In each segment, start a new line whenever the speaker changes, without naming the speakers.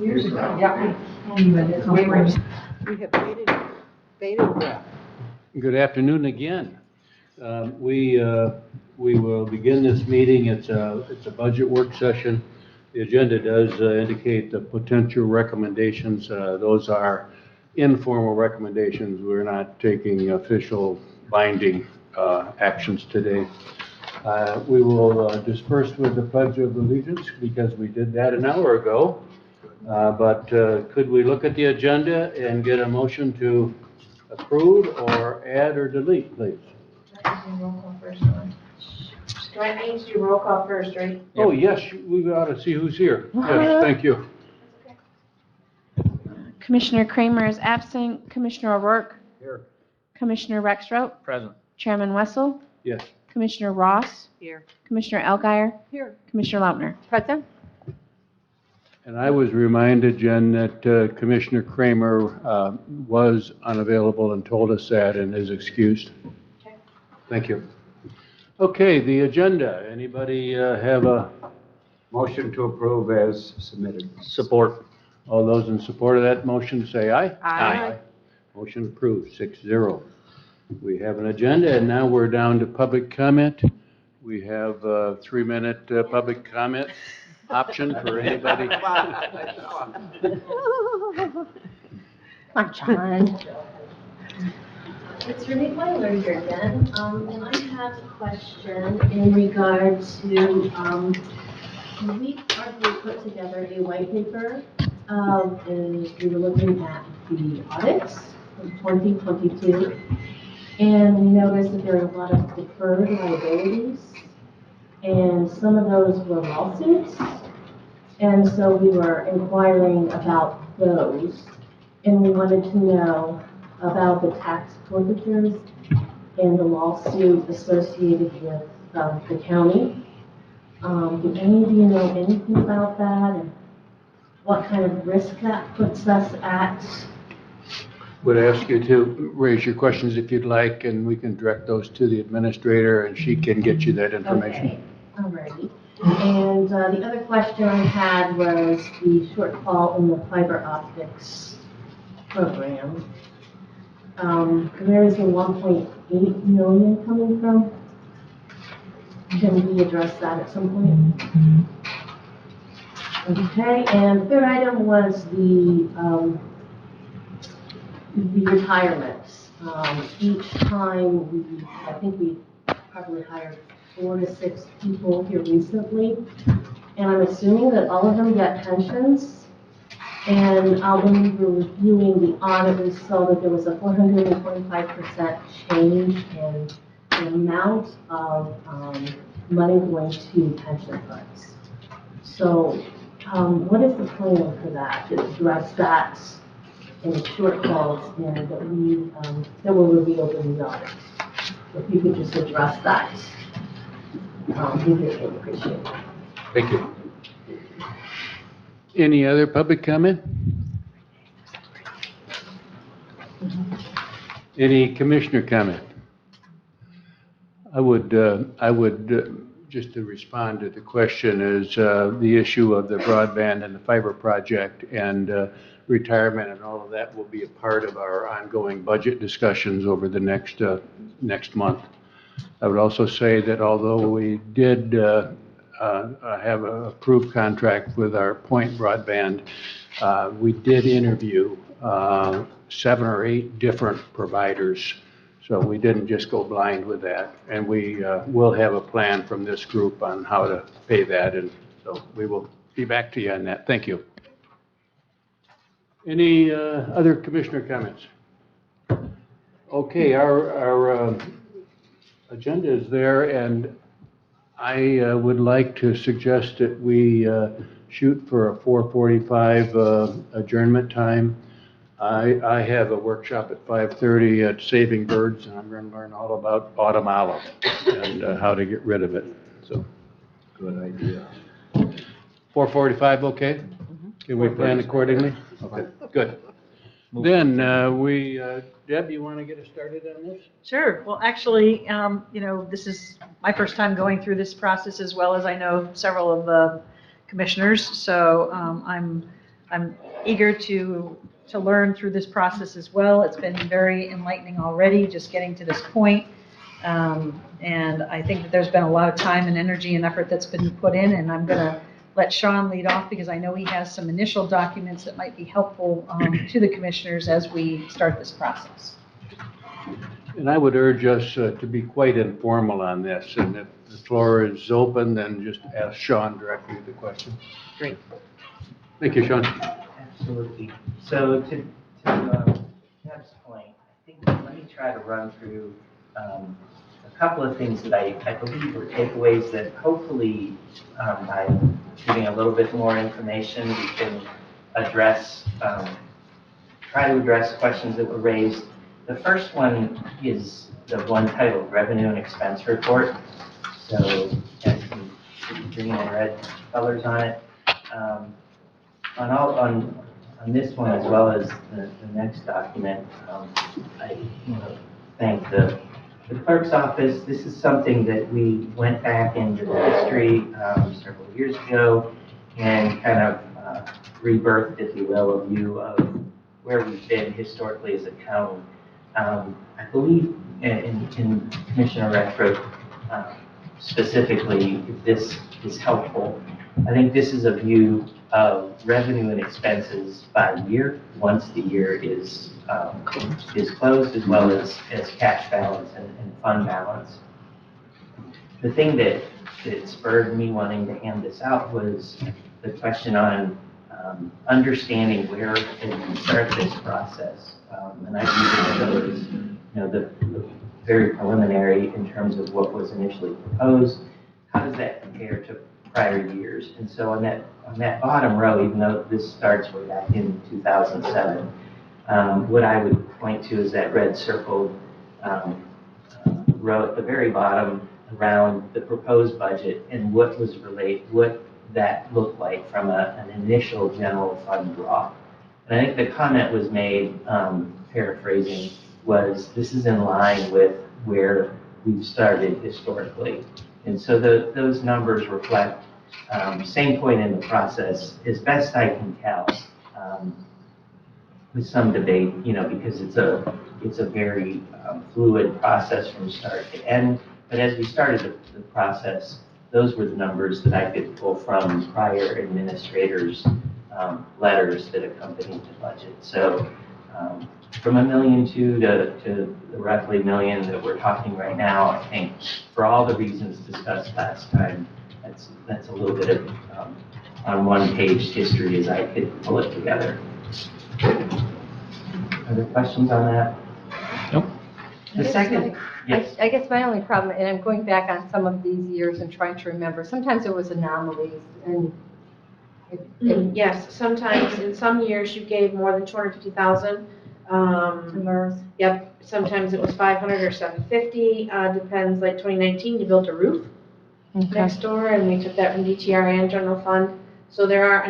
years ago.
Yeah.
We have bated breath.
Good afternoon again. We will begin this meeting. It's a budget work session. The agenda does indicate the potential recommendations. Those are informal recommendations. We're not taking official binding actions today. We will disperse with the Pledge of Allegiance because we did that an hour ago. But could we look at the agenda and get a motion to approve or add or delete, please?
Roll call first, do I need to do roll call first, right?
Oh, yes, we ought to see who's here. Yes, thank you.
Commissioner Kramer is absent. Commissioner O'Rourke.
Here.
Commissioner Rexroth.
Present.
Chairman Wessel.
Yes.
Commissioner Ross.
Here.
Commissioner Elgire.
Here.
Commissioner Lautner.
Present?
And I was reminded, Jen, that Commissioner Kramer was unavailable and told us that and is excused.
Okay.
Thank you. Okay, the agenda. Anybody have a
Motion to approve as submitted.
support? All those in support of that motion say aye.
Aye.
Motion approved, 6-0. We have an agenda, and now we're down to public comment. We have a 3-minute public comment option for anybody.
Come on, John.
It's Renee Weiler here again, and I have a question in regard to, we arguably put together a white paper, and we were looking at the audits of 2022, and we noticed that there are a lot of deferred liabilities, and some of those were lawsuits, and so we were inquiring about those, and we wanted to know about the tax forfeitures and the lawsuit associated with the county. Do any of you know anything about that, and what kind of risk that puts us at?
Would ask you to raise your questions if you'd like, and we can direct those to the administrator, and she can get you that information.
Okay, alrighty. And the other question I had was the shortfall in the fiber optics program. Where is the 1.8 million coming from? Can we address that at some point? Okay, and the third item was the retirements. Each time I think we probably hired 4 to 6 people here recently, and I'm assuming that all of them get pensions. And when we were reviewing the audit, we saw that there was a 425% change in the amount of money going to pension funds. So what is the plan for that, to address that and the shortfalls and that were revealed in the audit? If you could just address that, we really appreciate it.
Thank you. Any other public comment? Any commissioner comment? I would just to respond to the question is the issue of the broadband and the fiber project and retirement and all of that will be a part of our ongoing budget discussions over the next month. I would also say that although we did have an approved contract with our Point Broadband, we did interview 7 or 8 different providers. So we didn't just go blind with that. And we will have a plan from this group on how to pay that. And so we will be back to you on that. Thank you. Any other commissioner comments? Okay, our agenda is there, and I would like to suggest that we shoot for a 4:45 adjournment time. I have a workshop at 5:30 at Saving Birds, and I'm going to learn all about autumn olive and how to get rid of it. So,
Good idea.
4:45, okay? Can we plan accordingly? Okay, good. Then Deb, you want to get us started on this?
Sure. Well, actually, this is my first time going through this process as well as I know several of the commissioners. So I'm I'm eager to learn through this process as well. It's been very enlightening already, just getting to this point. And I think that there's been a lot of time and energy and effort that's been put in, and I'm going to let Sean lead off because I know he has some initial documents that might be helpful to the commissioners as we start this process.
And I would urge us to be quite informal on this, and if the floor is open, then just ask Sean directly the question.
Great.
Thank you, Sean.
Absolutely. So to Deb's point, I think let me try to run through a couple of things that I believe are takeaways that hopefully by giving a little bit more information, we can address, try to address questions that were raised. The first one is the one titled Revenue and Expense Report. So as you can see green and red colors on it. On this one, as well as the next document, I thank the clerk's office. This is something that we went back into the history several years ago and kind of rebirthed, if you will, a view of where we've been historically as a county. I believe in Commissioner Retro specifically, if this is helpful, I think this is a view of revenue and expenses by year, once the year is closed, as well as cash balance and fund balance. The thing that spurred me wanting to hand this out was the question on understanding where as we start this process. And I view this as, the very preliminary in terms of what was initially proposed. How does that compare to prior years? And so on that bottom row, even though this starts way back in 2007, what I would point to is that red circled row at the very bottom around the proposed budget and what that looked like from an initial general fund draw. And I think the comment was made, paraphrasing, was this is in line with where we've started historically. And so those numbers reflect same point in the process, as best I can tell, with some debate, because it's a very fluid process from start to end. But as we started the process, those were the numbers that I could pull from prior administrators' letters that accompanied the budget. So from $1.2 million to the roughly $1 million that we're talking right now, I think for all the reasons discussed last time, that's a little bit of on one page history as I could pull it together. Are there questions on that?
Nope.
The second, yes.
I guess my only problem, and I'm going back on some of these years and trying to remember, sometimes there was anomalies and
Yes, sometimes, in some years, you gave more than 250,000. Yep, sometimes it was 500 or 750, depends, like 2019, you built a roof next door, and we took that from DTR and general fund. So there are I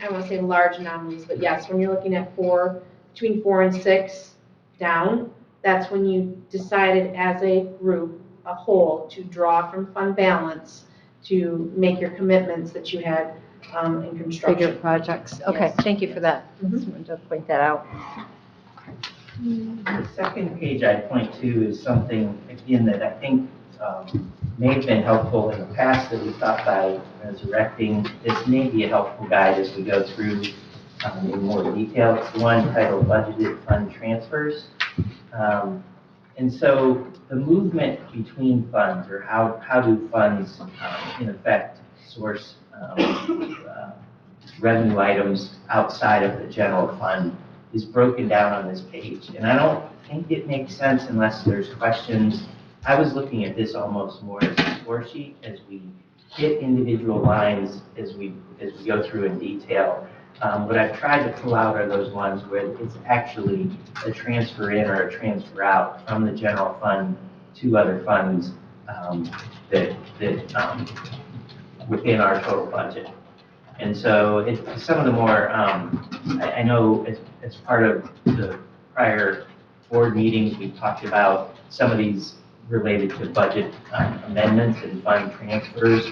won't say large anomalies, but yes, when you're looking at between 4 and 6 down, that's when you decided as a group, a whole, to draw from fund balance to make your commitments that you had in construction.
bigger projects. Okay,
Yes.
thank you for that. Just wanted to point that out.
The second page I point to is something, again, that I think may have been helpful in the past that we thought by resurrecting. This may be a helpful guide as we go through in more detail. It's the one titled Budgeted Fund Transfers. And so the movement between funds, or how do funds, in effect, source revenue items outside of the general fund, is broken down on this page. And I don't think it makes sense unless there's questions. I was looking at this almost more as a score sheet as we hit individual lines as we go through in detail. What I've tried to pull out are those ones where it's actually a transfer in or a transfer out from the general fund to other funds within our total budget. And so some of the more, I know as part of the prior board meetings, we talked about some of these related to budget amendments and fund transfers.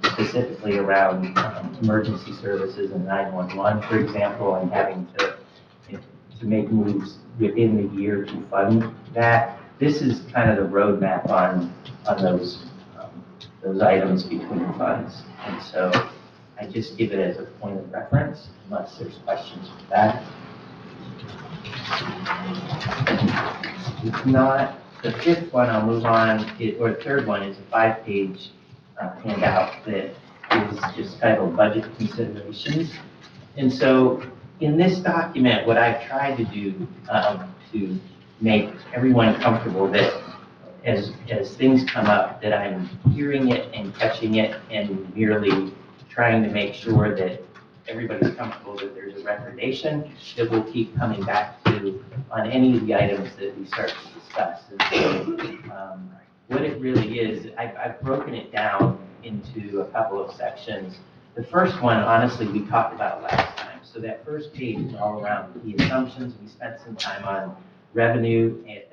specifically around emergency services and 911, for example, and having to make moves within the year to fund that. This is kind of the roadmap on those items between funds. And so I just give it as a point of reference unless there's questions with that. If not, the fifth one I'll move on, or the third one is a 5-page handout that is just titled Budget Considerations. And so in this document, what I've tried to do to make everyone comfortable that as things come up, that I'm hearing it and catching it and merely trying to make sure that everybody's comfortable that there's a recommendation that we'll keep coming back to on any of the items that we start to discuss. And so, what it really is, I've broken it down into a couple of sections. The first one, honestly, we talked about last time. So that first page is all around the assumptions. We spent some time on revenue and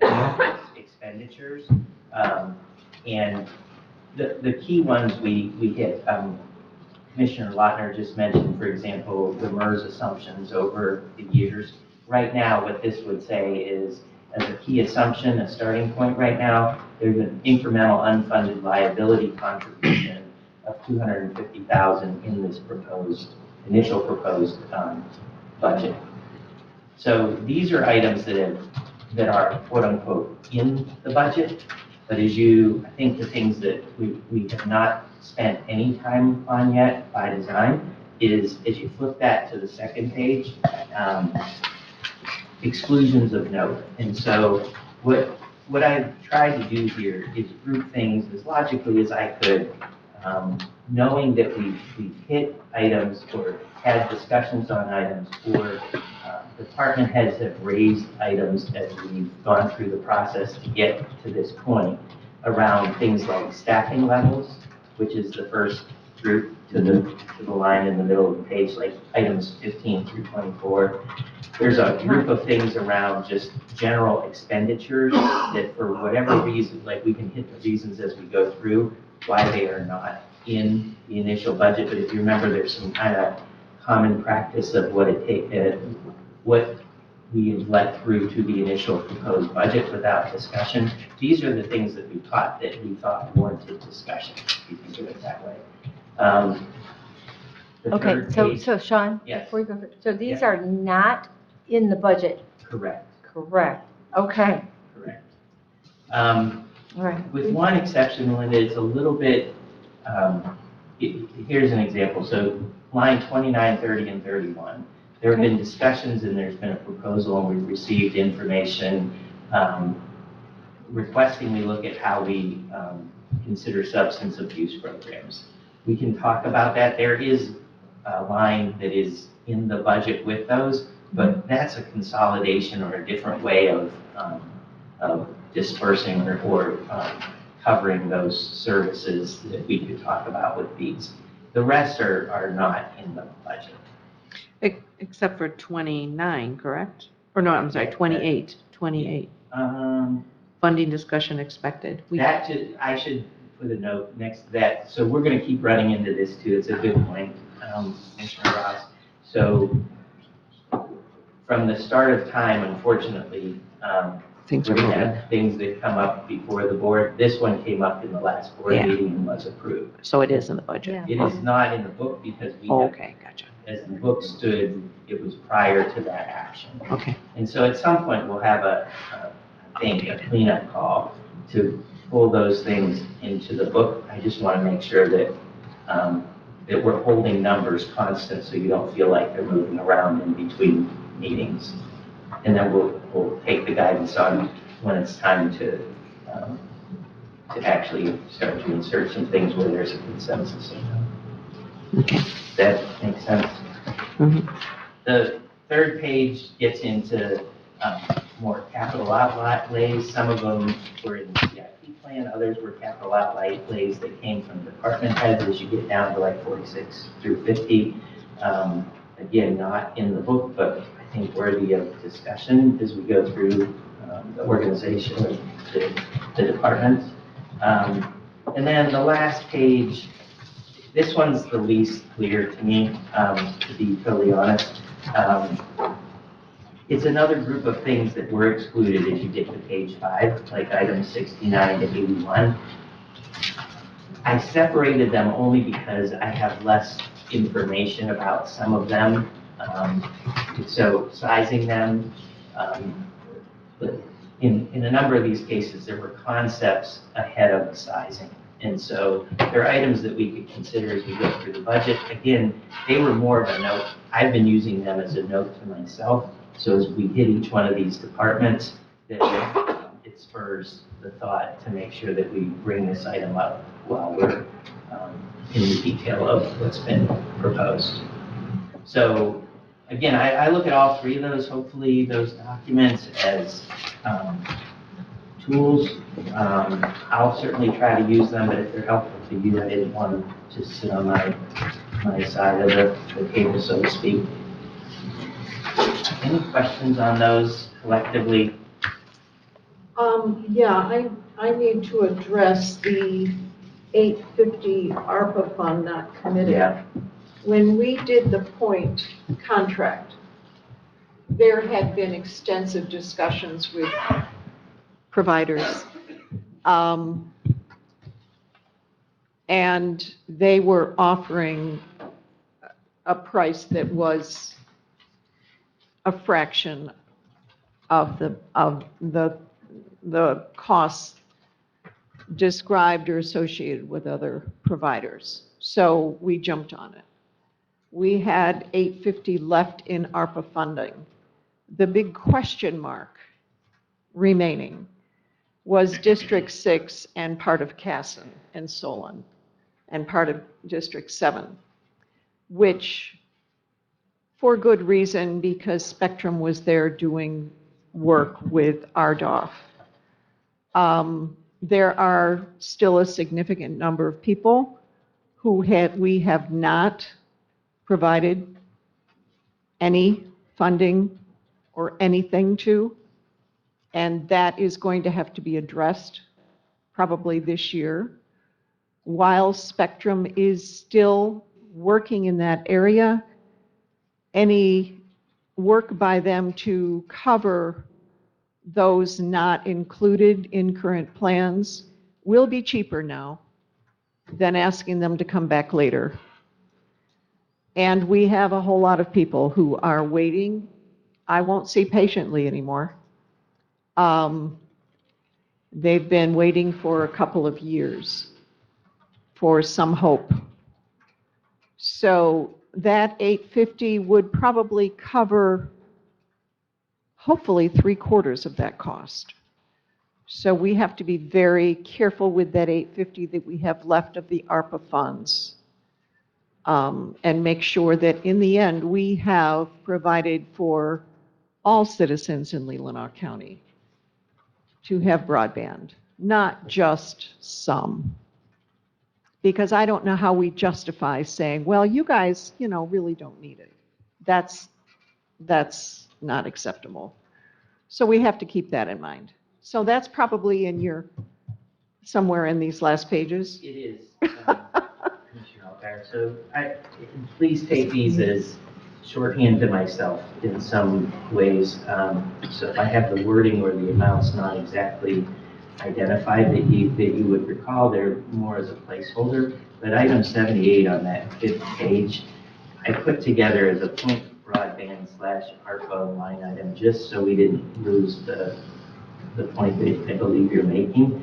expenditures. And the key ones we hit. Commissioner Lochner just mentioned, for example, the MERS assumptions over the years. Right now, what this would say is, as a key assumption, a starting point right now, there's an incremental unfunded liability contribution of $250,000 in this initial proposed budget. So these are items that are quote unquote in the budget, but I think the things that we have not spent any time on yet by design is, as you flip that to the second page, exclusions of note. And so what I've tried to do here is group things as logically as I could, knowing that we've hit items or had discussions on items, or department heads have raised items as we've gone through the process to get to this point around things like staffing levels, which is the first group to the line in the middle of the page, like items 15 through 24. There's a group of things around just general expenditures that for whatever reason, like we can hit the reasons as we go through why they are not in the initial budget. But if you remember, there's some kind of common practice of what we have let through to the initial proposed budget without discussion. These are the things that we thought warranted discussion, if you can do it that way. The
Okay,
third
so
page-
Sean,
Yes.
before you go, so these
Yeah.
are not in the budget,
Correct,
correct? Okay,
correct.
all right.
With one exception, Melinda, it's a little bit, here's an example. So line 29, 30, and 31. There have been discussions and there's been a proposal and we've received information requesting we look at how we consider substance abuse programs. We can talk about that. There is a line that is in the budget with those, but that's a consolidation or a different way of dispersing or covering those services that we could talk about with these. The rest are not in the budget.
Except for 29, correct? Or no, I'm sorry, 28. Funding discussion expected.
I should put a note next to that. So we're going to keep running into this too. It's a good point, Commissioner Ross. So from the start of time, unfortunately,
Things
we
are moving.
have things that come up before the board. This one came up in the last board
Yeah.
meeting and was approved.
So it is in the budget.
It is not in the book because we
Oh,
have,
okay, gotcha.
as the book stood, it was prior to that action.
Okay.
And so at some point, we'll have a cleanup call to pull those things into the book. I just want to make sure that, that we're holding numbers constant so you don't feel like they're moving around in between meetings. And then we'll take the guidance on when it's time to actually start to insert some things where there's a consensus.
Okay.
That makes sense?
Mhm.
The third page gets into more capital outlays. Some of them were in the CIP plan, others were capital outlays that came from department heads as you get down to like 46 through 50. Again, not in the book, but I think worthy of discussion as we go through the organization of the departments. And then the last page this one's the least clear to me, to be totally honest. It's another group of things that were excluded as you get to page 5, like items 69 to 81. I separated them only because I have less information about some of them. So sizing them, in a number of these cases, there were concepts ahead of the sizing. And so there are items that we could consider as we go through the budget. Again, they were more of a note. I've been using them as a note to myself. So as we hit each one of these departments, that it spurs the thought to make sure that we bring this item up while we're in the detail of what's been proposed. So again, I look at all 3 of those, hopefully those documents as tools. I'll certainly try to use them, but if they're helpful to you, I didn't want them to sit on my side of the table, so to speak. Any questions on those collectively?
Yeah, I need to address the 850 ARPA fund not committed.
Yeah.
When we did the point contract, there had been extensive discussions with providers. And they were offering a price that was a fraction of the costs described or associated with other providers. So we jumped on it. We had 850 left in ARPA funding. The big question mark remaining was District 6 and part of Casson and Solon and part of District 7, which for good reason, because Spectrum was there doing work with RDOF. There are still a significant number of people who we have not provided any funding or anything to, and that is going to have to be addressed probably this year. While Spectrum is still working in that area, any work by them to cover those not included in current plans will be cheaper now than asking them to come back later. And we have a whole lot of people who are waiting. I won't say patiently anymore. They've been waiting for a couple of years for some hope. So that 850 would probably cover hopefully 3/4 of that cost. So we have to be very careful with that 850 that we have left of the ARPA funds, and make sure that in the end we have provided for all citizens in Leelanau County to have broadband, not just some. Because I don't know how we justify saying, well, you guys, really don't need it. That's not acceptable. So we have to keep that in mind. So that's probably somewhere in these last pages.
It is, Commissioner Albert. So please take these as shorthand to myself in some ways. So if I have the wording or the amounts not exactly identified that you would recall, they're more as a placeholder. But item 78 on that 5th page, I put together as a point broadband / ARPA line item just so we didn't lose the point that I believe you're making.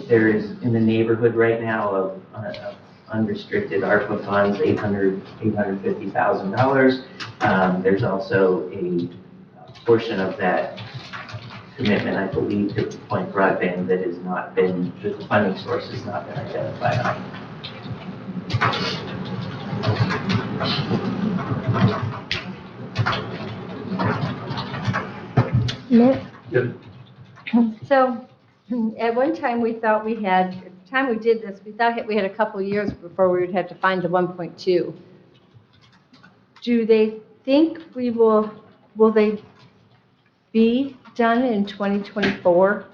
There is in the neighborhood right now of unrestricted ARPA funds, $850,000. There's also a portion of that commitment, I believe, to point broadband that has not been, the funding source has not been identified.
So at one time we thought we had, at the time we did this, we thought we had a couple of years before we would have to find the 1.2. Do they think will they be done in 2024?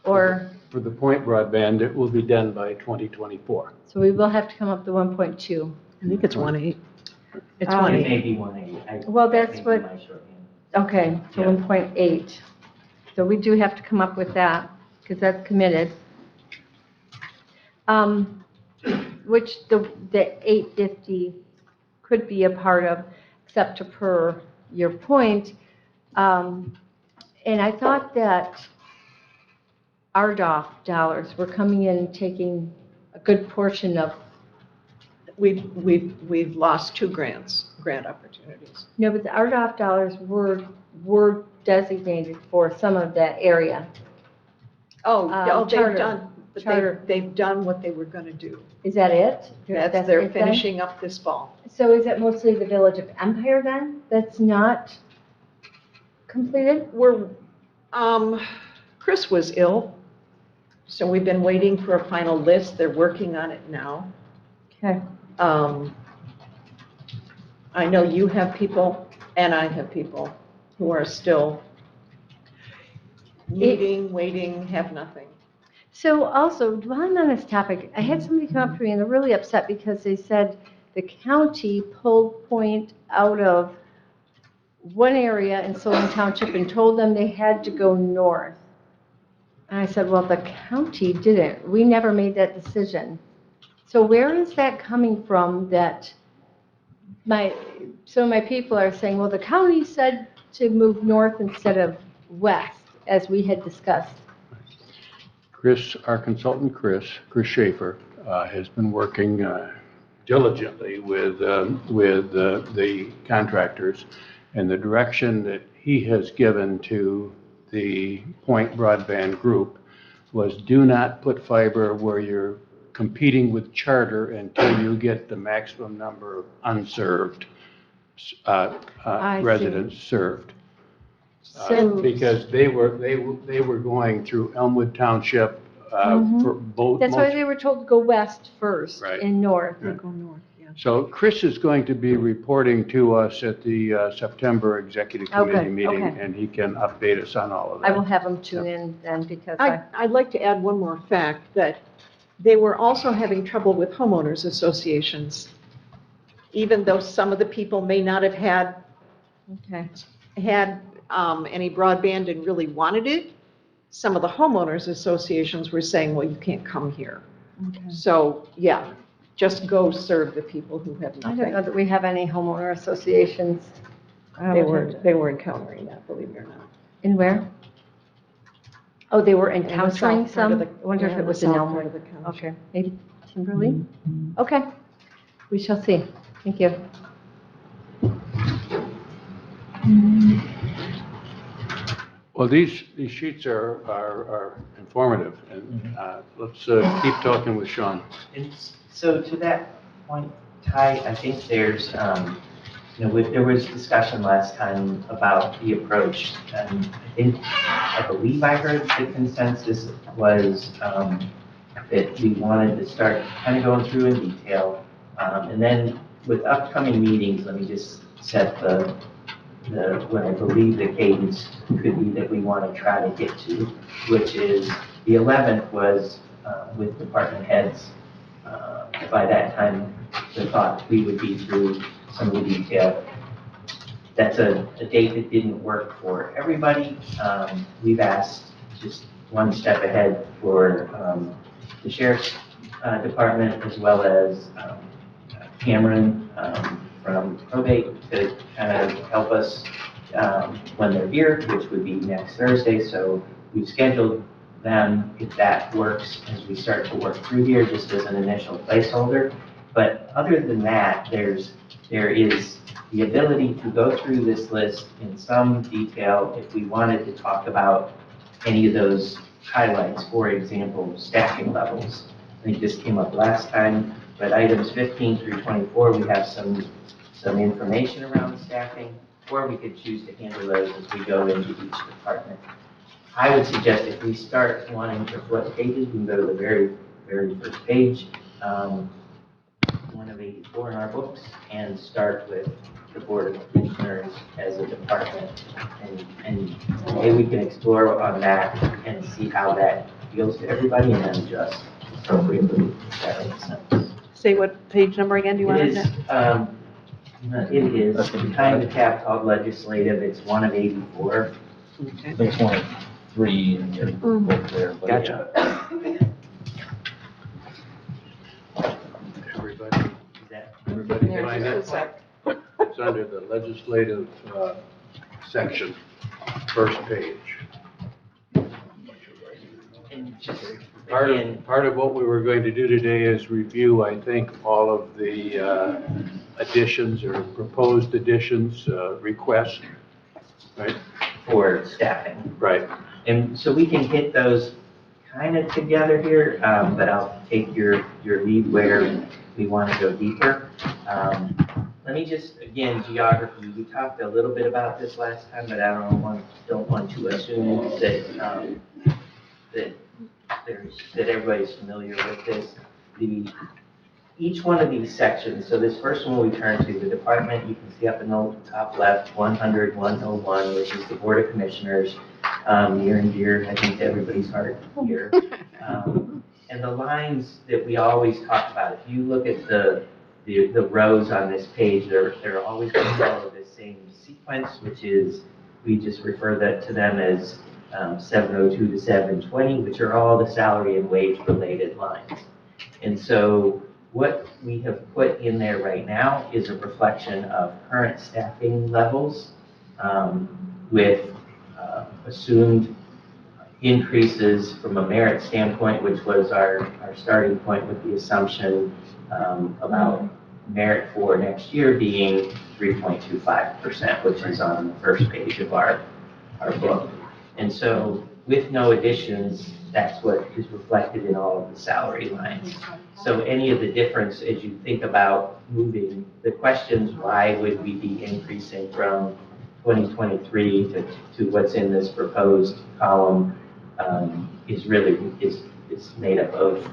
Or
for the point broadband, it will be done by 2024.
So we will have to come up to 1.2.
I think it's 1.8. It's
Um,
It
1.8.
may be 180.
Well, that's
That may
what-
be my shorthand.
Okay, so
Yeah.
1.8. So we do have to come up with that, because that's committed. Which the 850 could be a part of, except to per your point. And I thought that RDOF dollars were coming in and taking a good portion of,
We've lost 2 grant opportunities.
no, but the RDOF dollars were designated for some of that area.
They've
Charter.
done, but
Charter.
they've done what they were going to do.
Is that it?
They're
it then?
finishing up this fall.
So is it mostly the Village of Empire then, that's not completed?
Chris was ill, so we've been waiting for a final list. They're working on it now.
Okay.
I know you have people, and I have people who are still meeting, waiting, have nothing.
So also, while I'm on this topic, I had somebody come up to me and they're really upset because they said the county pulled point out of one area in Solon Township and told them they had to go north. And I said, well, the county didn't. We never made that decision. So where is that coming from that some of my people are saying, well, the county said to move north instead of west, as we had discussed.
Chris, our consultant, Chris Schaefer, has been working diligently with the contractors, and the direction that he has given to the Point Broadband Group was do not put fiber where you're competing with Charter until you get the maximum number of unserved
I see.
residents served.
So-
Because they were going through Elmwood Township for both.
That's why they were told to go west first
Right.
and north.
Right.
Go north, yeah.
So Chris is going to be reporting to us at the September Executive
Oh,
Committee
good.
meeting,
Okay.
and he can update us on all of that.
I will have them tune in then because
I'd like to add one more fact, that they were also having trouble with homeowners associations. Even though some of the people may not have had
okay.
any broadband and really wanted it, some of the homeowners associations were saying, well, you can't come here.
Okay.
So, yeah, just go serve the people who have
I don't know
nothing.
that we have any homeowner associations.
They were encountering that, believe it or not.
In where? Oh, they were
In the
encountering
south part
some?
of the-
I wonder if
yeah,
it
the
was in
south
Elmwood.
part of the county.
Okay, maybe Kimberly? Okay, we shall see. Thank you.
Well, these sheets are informative, and let's keep talking with Sean.
And so to that point, Ty, I think there's, there was discussion last time about the approach. And I believe I heard the consensus was that we wanted to start kind of going through in detail. And then with upcoming meetings, let me just set what I believe the cadence could be that we want to try to get to, which is the 11th was with department heads. By that time, the thought we would be through some of the detail. That's a date that didn't work for everybody. We've asked just one step ahead for the sheriff's department, as well as Cameron from probate to kind of help us when they're here, which would be next Thursday. So we've scheduled them, if that works, as we start to work through here, just as an initial placeholder. But other than that, there is the ability to go through this list in some detail if we wanted to talk about any of those highlights, for example, staffing levels. I think this came up last time, but items 15 through 24, we have some information around staffing, or we could choose to handle those as we go into each department. I would suggest if we start wanting to flip pages, we can go to the very, very first page, one of 84 in our books, and start with the Board of Commissioners as a department. And maybe we can explore on that and see how that feels to everybody and then adjust appropriately, if that makes sense.
Say what page number again do you want
It
on
is,
that?
it is behind the tab called legislative, it's one of 84.
Okay.
There's only 3 in your book there. but
Gotcha.
Everybody,
Is that-
everybody
There,
find
just a
it?
sec.
It's under the legislative section, first page.
And just,
Part
again,
of what we were going to do today is review, I think, all of the additions or proposed additions, requests, right?
for staffing.
Right.
And so we can hit those kind of together here, but I'll take your lead where we want to go deeper. Let me just, again, geography, we talked a little bit about this last time, but I don't want to assume that everybody's familiar with this. Each one of these sections, so this first one we turn to, the department, you can see up in the top left, 100, 101, which is the Board of Commissioners, near and dear, I think, to everybody's heart here. And the lines that we always talk about, if you look at the rows on this page, they're always going to follow the same sequence, which is, we just refer to them as 702 to 720, which are all the salary and wage related lines. And so what we have put in there right now is a reflection of current staffing levels with assumed increases from a merit standpoint, which was our starting point with the assumption about merit for next year being 3.25%, which is on the first page of our book. And so with no additions, that's what is reflected in all of the salary lines. So any of the difference as you think about moving, the questions, why would we be increasing from 2023 to what's in this proposed column is made up of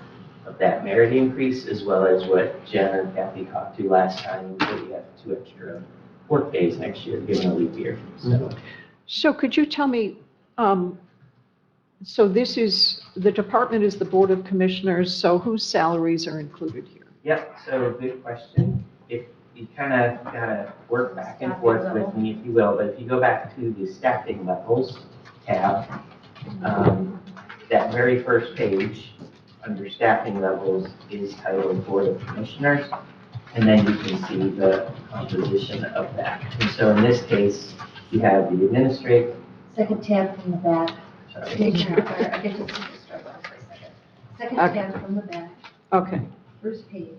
that merit increase, as well as what Jen or Kathy talked to last time, that we have 2 extra work days next year, given a leap year.
So could you tell me, so this is, the department is the Board of Commissioners, so whose salaries are included here?
Yep, so good question. If you kind of got to work back and forth with me, if you will, but if you go back to the staffing levels tab, that very first page under staffing levels is titled Board of Commissioners, and then you can see the composition of that. And so in this case, you have the administrative,
Second tab from the back.
sorry,
I get to start off for a second. Second
Okay.
tab from the back,
Okay,
first page.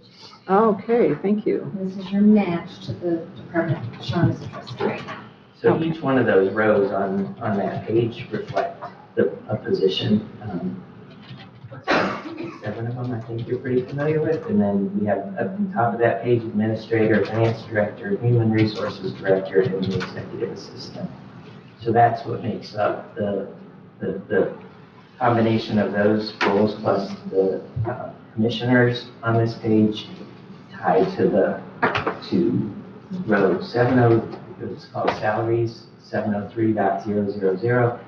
okay, thank you.
This is your match to the department Sean is addressing right now.
so each one of those rows on that page reflect a position. 7 of them I think you're pretty familiar with, and then we have at the top of that page, administrator, finance director, human resources director, and the executive assistant. So that's what makes up the combination of those roles plus the commissioners on this page tied to row 70, it's called salaries, 703.000.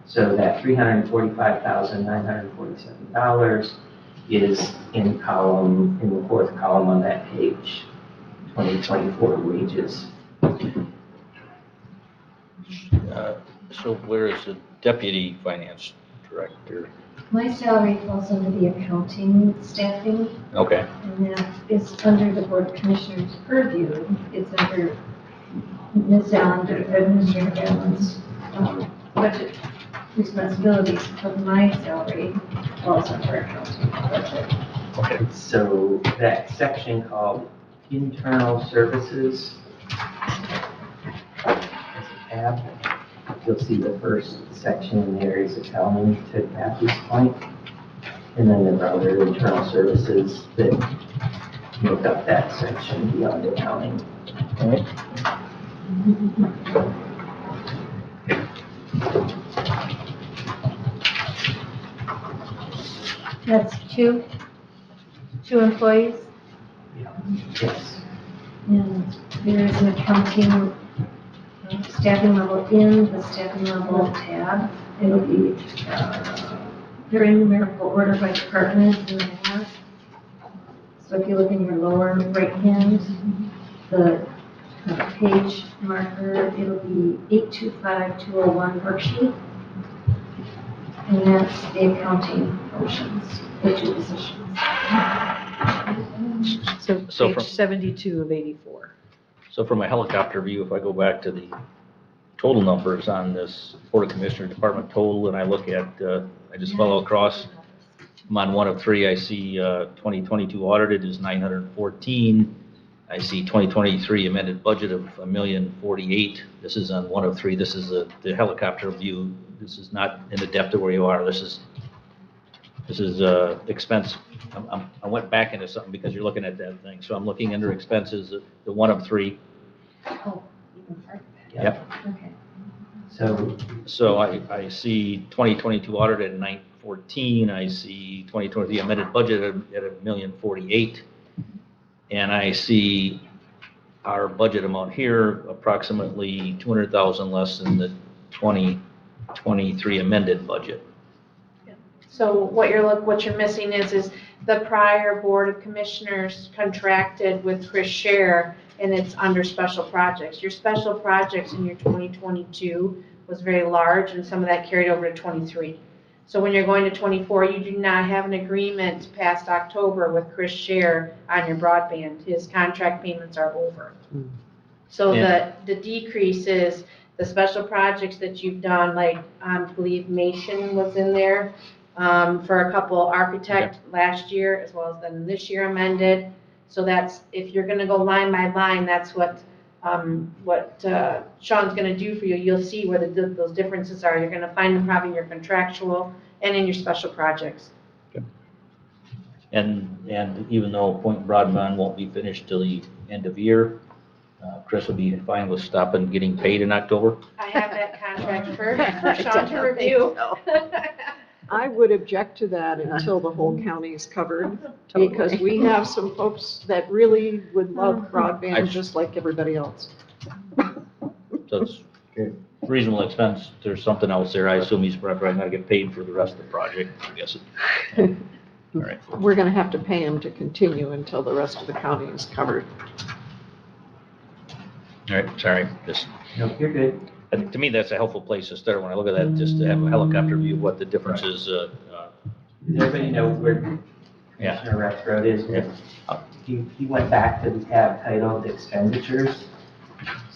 So that $345,947 is in the 4th column on that page, 2024 wages.
So where is the deputy finance director?
My salary falls under the accounting staffing,
Okay,
and that is under the Board of Commissioners purview. It's under Ms. Allen, Administrator Allen's budget responsibilities, but my salary falls under accounting budget.
So that section called internal services, as a tab, you'll see the first section in there is accounting to Kathy's point. And then there are other internal services that make up that section beyond accounting.
all right.
That's two employees,
Yes.
and there is an accounting staffing level in the staffing level tab. It'll be
They're in numerical order by department in the back. So if you look in your lower right hand, the page marker, it'll be 825201 worksheet. And that's the accounting portions, the two positions.
So
from-
page 72 of 84.
So from a helicopter view, if I go back to the total numbers on this Board of Commissioner Department total, and I look at, I just follow across, I'm on one of three, I see 2022 audited is 914. I see 2023 amended budget of $1,048,000. This is on one of three. This is the helicopter view. This is not in the depth of where you are. This is expense. I went back into something because you're looking at that thing. So I'm looking under expenses, the one of three.
Oh, even farther back.
Yep.
Okay.
So,
I see 2022 audited at 914. I see 2023 amended budget at $1,048,000. And I see our budget amount here approximately 200,000 less than the 2023 amended budget.
So what you're missing is the prior Board of Commissioners contracted with Chris Scher, and it's under special projects. Your special projects in your 2022 was very large, and some of that carried over to 23. So when you're going to 24, you do not have an agreement past October with Chris Scher on your broadband. His contract payments are over. So the decrease is the special projects that you've done, like I believe Mason was in there for a couple architect last year, as well as then this year amended. So that's, if you're gonna go line by line, that's what Sean's gonna do for you. You'll see where those differences are. You're gonna find them probably in your contractual and in your special projects.
And even though Point Broadband won't be finished till the end of year, Chris will be fine with stopping getting paid in October.
I have that contract for
I
Sean to
don't think
review.
so. I would object to that until the whole county is covered, because we have some folks that really would love broadband just like everybody else.
So it's reasonable expense. There's something else there. I assume he's probably not gonna get paid for the rest of the project, I guess. All right.
We're gonna have to pay him to continue until the rest of the county is covered.
All right, sorry. Just,
no, you're good.
I think to me, that's a helpful place to start when I look at that, just to have a helicopter view of what the difference is.
Does everybody know where
Yeah.
Commissioner Rexroad is?
Yeah.
He went back to the tab titled expenditures.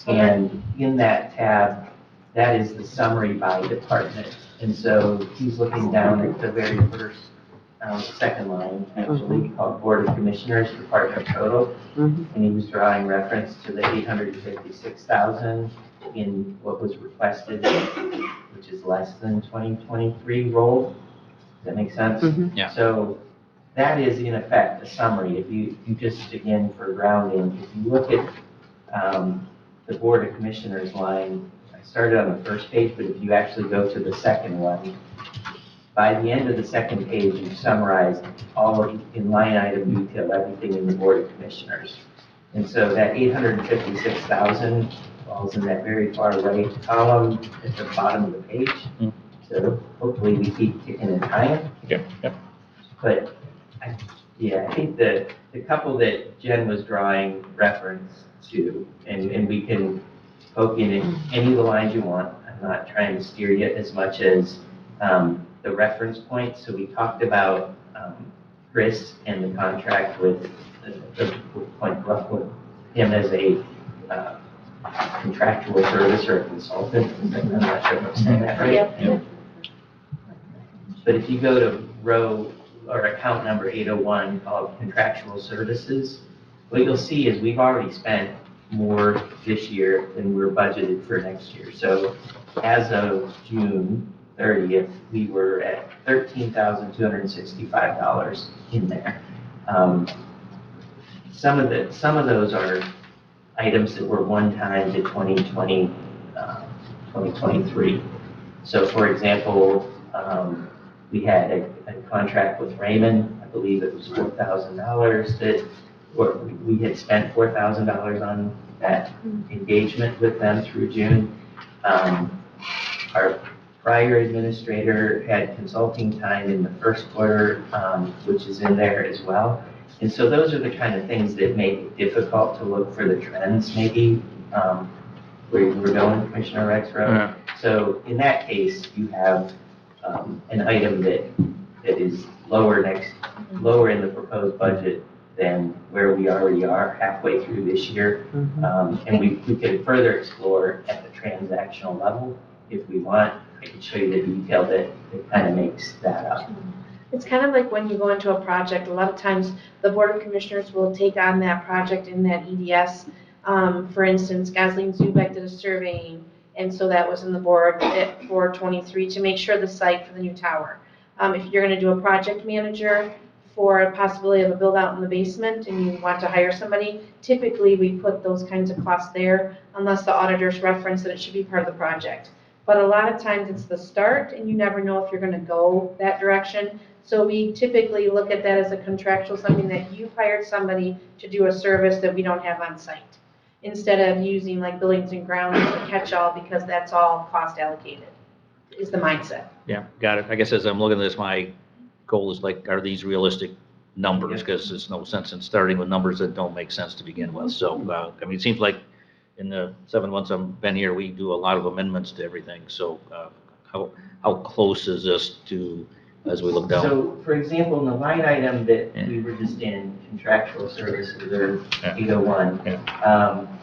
And in that tab, that is the summary by department. And so he's looking down at the very first, second line, actually, called Board of Commissioners, Department Total.
Mhm.
And he was drawing reference to the 856,000 in what was requested, which is less than 2023 roll. Does that make sense?
Mhm.
Yeah.
So that is in effect a summary. If you just, again, for grounding, if you look at the Board of Commissioners line, I started on the first page, but if you actually go to the second one, by the end of the second page, you've summarized all of, in line item detail, everything in the Board of Commissioners. And so that 856,000 falls in that very far right column at the bottom of the page.
Mm.
So hopefully we keep kicking and tying.
Okay, yep.
But I think the couple that Jen was drawing reference to, and we can poke in any of the lines you want. I'm not trying to steer you as much as the reference point. So we talked about Chris and the contract with Point Brookwood, him as a contractual service or a consultant. I'm not sure if I'm saying that right.
Yep.
But if you go to row or account number 801 called contractual services, what you'll see is we've already spent more this year than we're budgeted for next year. So as of June 30th, we were at $13,265 in there. Some of those are items that were one-time to 2023. So for example, we had a contract with Raymond. I believe it was $4,000 that we had spent $4,000 on that engagement with them through June. Our prior administrator had consulting time in the first quarter, which is in there as well. And so those are the kind of things that make it difficult to look for the trends, maybe, where we're going, Commissioner Rexroth. So in that case, you have an item that is lower in the proposed budget than where we already are halfway through this year. And we could further explore at the transactional level if we want. I can show you the detail that kind of makes that up.
It's kind of like when you go into a project, a lot of times the Board of Commissioners will take on that project in that EDS. For instance, Gosling Zubek did a surveying, and so that was in the board for 23 to make sure the site for the new tower. If you're going to do a project manager for a possibility of a build out in the basement and you want to hire somebody, typically we put those kinds of costs there unless the auditors reference that it should be part of the project. But a lot of times it's the start and you never know if you're going to go that direction. So we typically look at that as a contractual, something that you've hired somebody to do a service that we don't have on site, instead of using like buildings and grounds as a catch-all because that's all cost allocated, is the mindset.
Yeah, got it. I guess as I'm looking at this, my goal is like, are these realistic numbers? Because there's no sense in starting with numbers that don't make sense to begin with. So, I mean, it seems like in the 7 months I've been here, we do a lot of amendments to everything. So, how close is this to, as we look down?
So, for example, in the line item that we were just in, contractual services, or 801,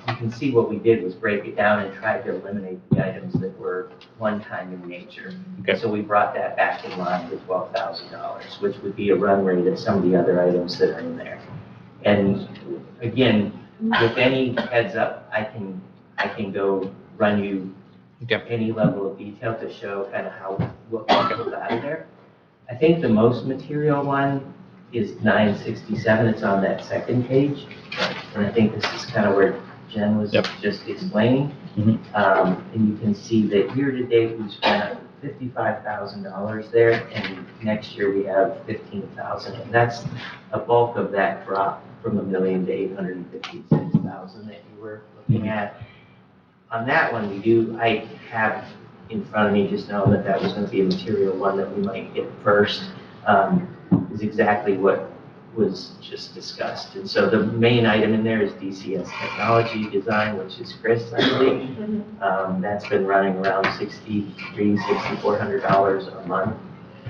you can see what we did was break it down and try to eliminate the items that were one-time in nature.
Okay.
So we brought that back in line to $12,000, which would be a run rate of some of the other items that are in there. And again, with any heads up, I can go run you any level of detail to show kind of what we pulled out of there. I think the most material one is 967. It's on that second page. And I think this is kind of where Jen was just explaining. And you can see that year-to-date, we spent $55,000 there, and next year we have $15,000. And that's a bulk of that drop from $1 million to $856,000 that you were looking at. On that one, I have in front of me, just know that was going to be a material one that we might hit first, is exactly what was just discussed. And so the main item in there is DCS technology design, which is Chris, I believe. That's been running around $6,400 a month.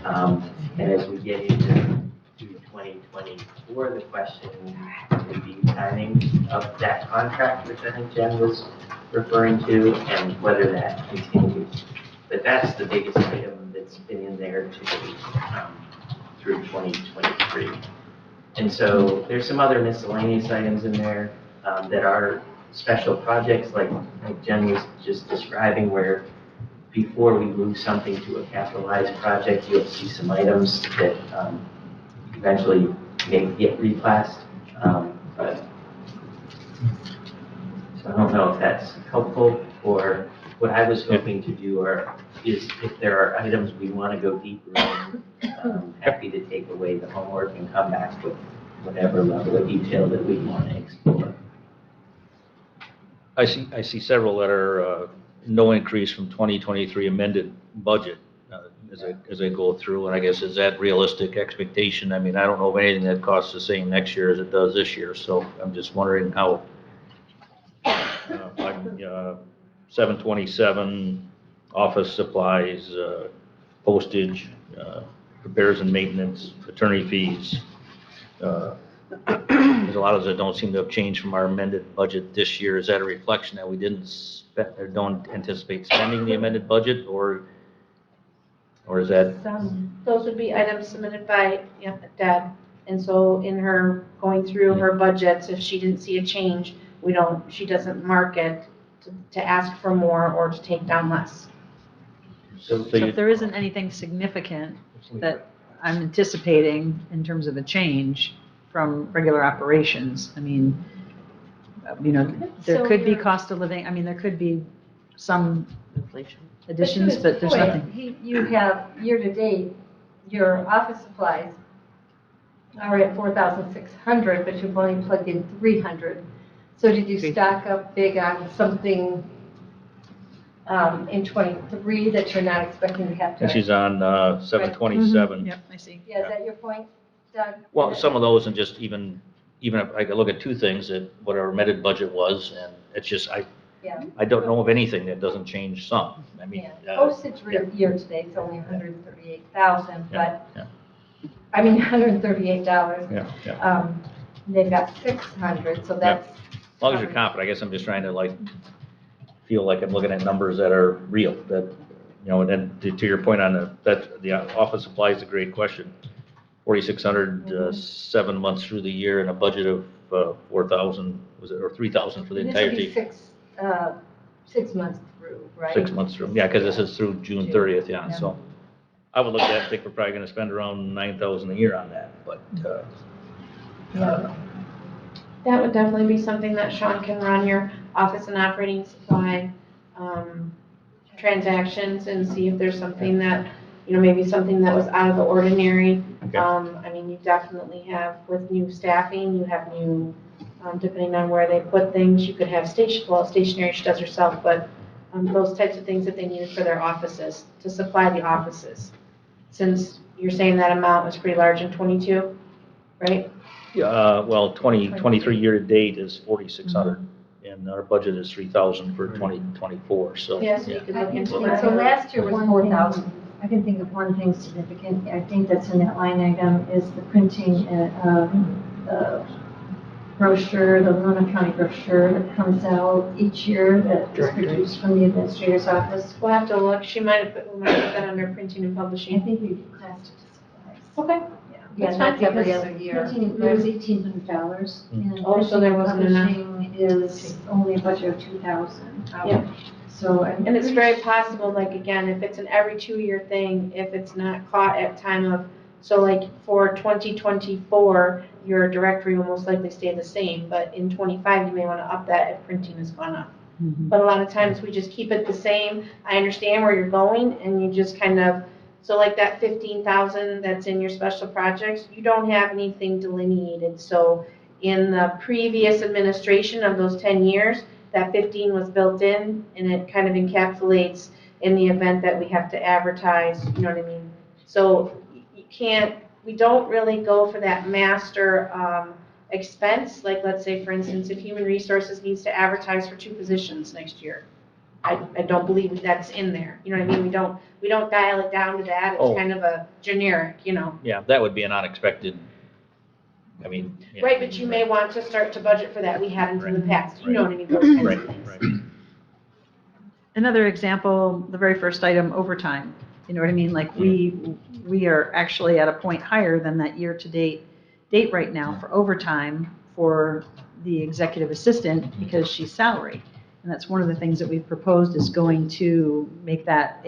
And as we get into 2024, the question would be timing of that contract, which I think Jen was referring to, and whether that continues. But that's the biggest item that's been in there to date through 2023. And so there's some other miscellaneous items in there that are special projects, like Jen was just describing, where before we move something to a capitalized project, you'll see some items that eventually may get reclassed. But so I don't know if that's helpful, or what I was hoping to do is if there are items we want to go deeper in, happy to take away the homework and come back with whatever level of detail that we want to explore.
I see several that are no increase from 2023 amended budget as I go through, and I guess is that realistic expectation? I mean, I don't know of anything that costs the same next year as it does this year, so I'm just wondering how. 727 office supplies, postage, repairs and maintenance, attorney fees. There's a lot of those that don't seem to have changed from our amended budget this year. Is that a reflection that we didn't spend or don't anticipate spending the amended budget, or is that?
Those would be items submitted by Deb. And so in her going through her budgets, if she didn't see a change, she doesn't mark it to ask for more or to take down less.
So if there isn't anything significant that I'm anticipating in terms of a change from regular operations, I mean, there could be cost of living, I mean, there could be some inflation additions, but there's nothing.
You have, year-to-date, your office supplies are at 4,600, but you've only plugged in 300. So did you stock up big on something in '23 that you're not expecting to have to.
And she's on 727.
Yep, I see.
Yeah, is that your point, Doug?
Well, some of those, and just even if I could look at two things, at what our amended budget was, and it's just,
Yeah.
I don't know of anything that doesn't change some. I mean,
Yeah. Postage year to date is only 138,000,
Yeah,
but,
yeah.
I mean, $138.
Yeah, yeah.
They've got 600, so that's.
As long as you're confident, I guess I'm just trying to feel like I'm looking at numbers that are real, that, and then to your point on the office supply is a great question. 4,600, 7 months through the year and a budget of 4,000, was it, or 3,000 for the entire
This
team?
would be 6 months through, right?
6 months through, yeah, because this is through June 30th, yeah,
Yeah.
so. I would look at it and think we're probably gonna spend around 9,000 a year on that, but,
That would definitely be something that Sean can run your office and operating supply transactions and see if there's something that, maybe something that was out of the ordinary.
Okay.
I mean, you definitely have, with new staffing, you have new, depending on where they put things, you could have stationary she does herself, but those types of things that they needed for their offices, to supply the offices. Since you're saying that amount was pretty large in '22, right?
well, 2023 year-to-date is 4,600, and our budget is 3,000 for 2024, so.
Yeah, so you could look into
So
that.
last year was
One
4,000.
thing- I can think of one thing significant, I think that's in that line item, is the printing, the brochure, the Leelanau County brochure that comes out each year that is produced from the administrator's office.
We'll have to look, we might have put that under printing and
I
publishing.
think we classed it as supplies.
Okay.
Yeah,
That's
that's every
because
other year.
Printing, it was $1,800, and
Oh, so there
printing and
wasn't enough.
publishing is only a budget of $2,000.
Yep.
So I'm
And it's
pretty
very possible, like, again, if it's an every 2-year thing, if it's not caught at time of, so like for 2024, your directory will most likely stay the same, but in '25, you may want to up that if printing has gone up. But a lot of times, we just keep it the same. I understand where you're going, and you just kind of, so like that 15,000 that's in your special projects, you don't have anything delineated. So in the previous administration of those 10 years, that 15 was built in, and it kind of encapsulates in the event that we have to advertise, you know what I mean? So you can't, we don't really go for that master expense. Like, let's say, for instance, if Human Resources needs to advertise for 2 positions next year, I don't believe that's in there. You know what I mean? We don't dial it down to that. It's
Oh.
kind of a generic,
Yeah, that would be an unexpected, I mean. yeah.
Right, but you may want to start to budget for that. We haven't in the past. You know what I mean? Those kinds
Right,
of things.
right.
Another example, the very first item, overtime. You know what I mean? Like, we are actually at a point higher than that year-to-date date right now for overtime for the executive assistant because she's salary. And that's one of the things that we've proposed is going to make that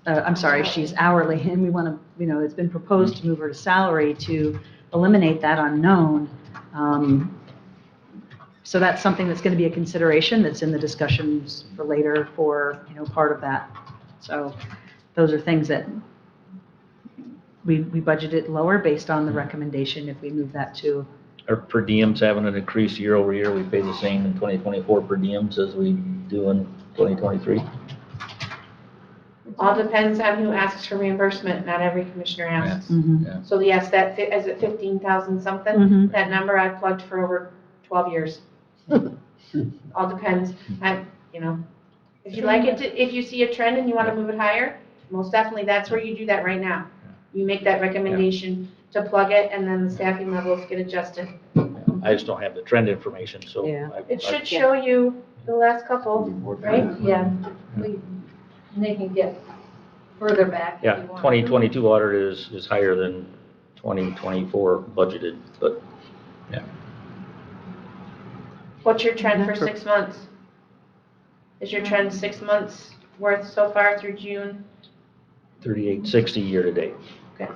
I'm sorry, she's hourly, and we want to, it's been proposed to move her to salary to eliminate that unknown. So that's something that's going to be a consideration that's in the discussions for later for, part of that. So those are things that we budgeted lower based on the recommendation if we move that to.
Our per diems having an increase year over year. We pay the same in 2024 per diems as we do in 2023.
All depends on who asks for reimbursement. Not every commissioner asks.
Yeah.
So yes, is it 15,000 something?
Mhm.
That number I've plugged for over 12 years. All depends. If you like it, if you see a trend and you want to move it higher, most definitely, that's where you do that right now. You make that recommendation to plug it, and then the staffing levels get adjusted.
I just don't have the trend information, so.
Yeah.
It should show you the last couple, right?
Yeah, and they can get further back if
Yeah,
you want.
2022 audit is higher than 2024 budgeted, but, yeah.
What's your trend for 6 months? Is your trend 6 months worth so far through June?
3860 year-to-date.
Okay.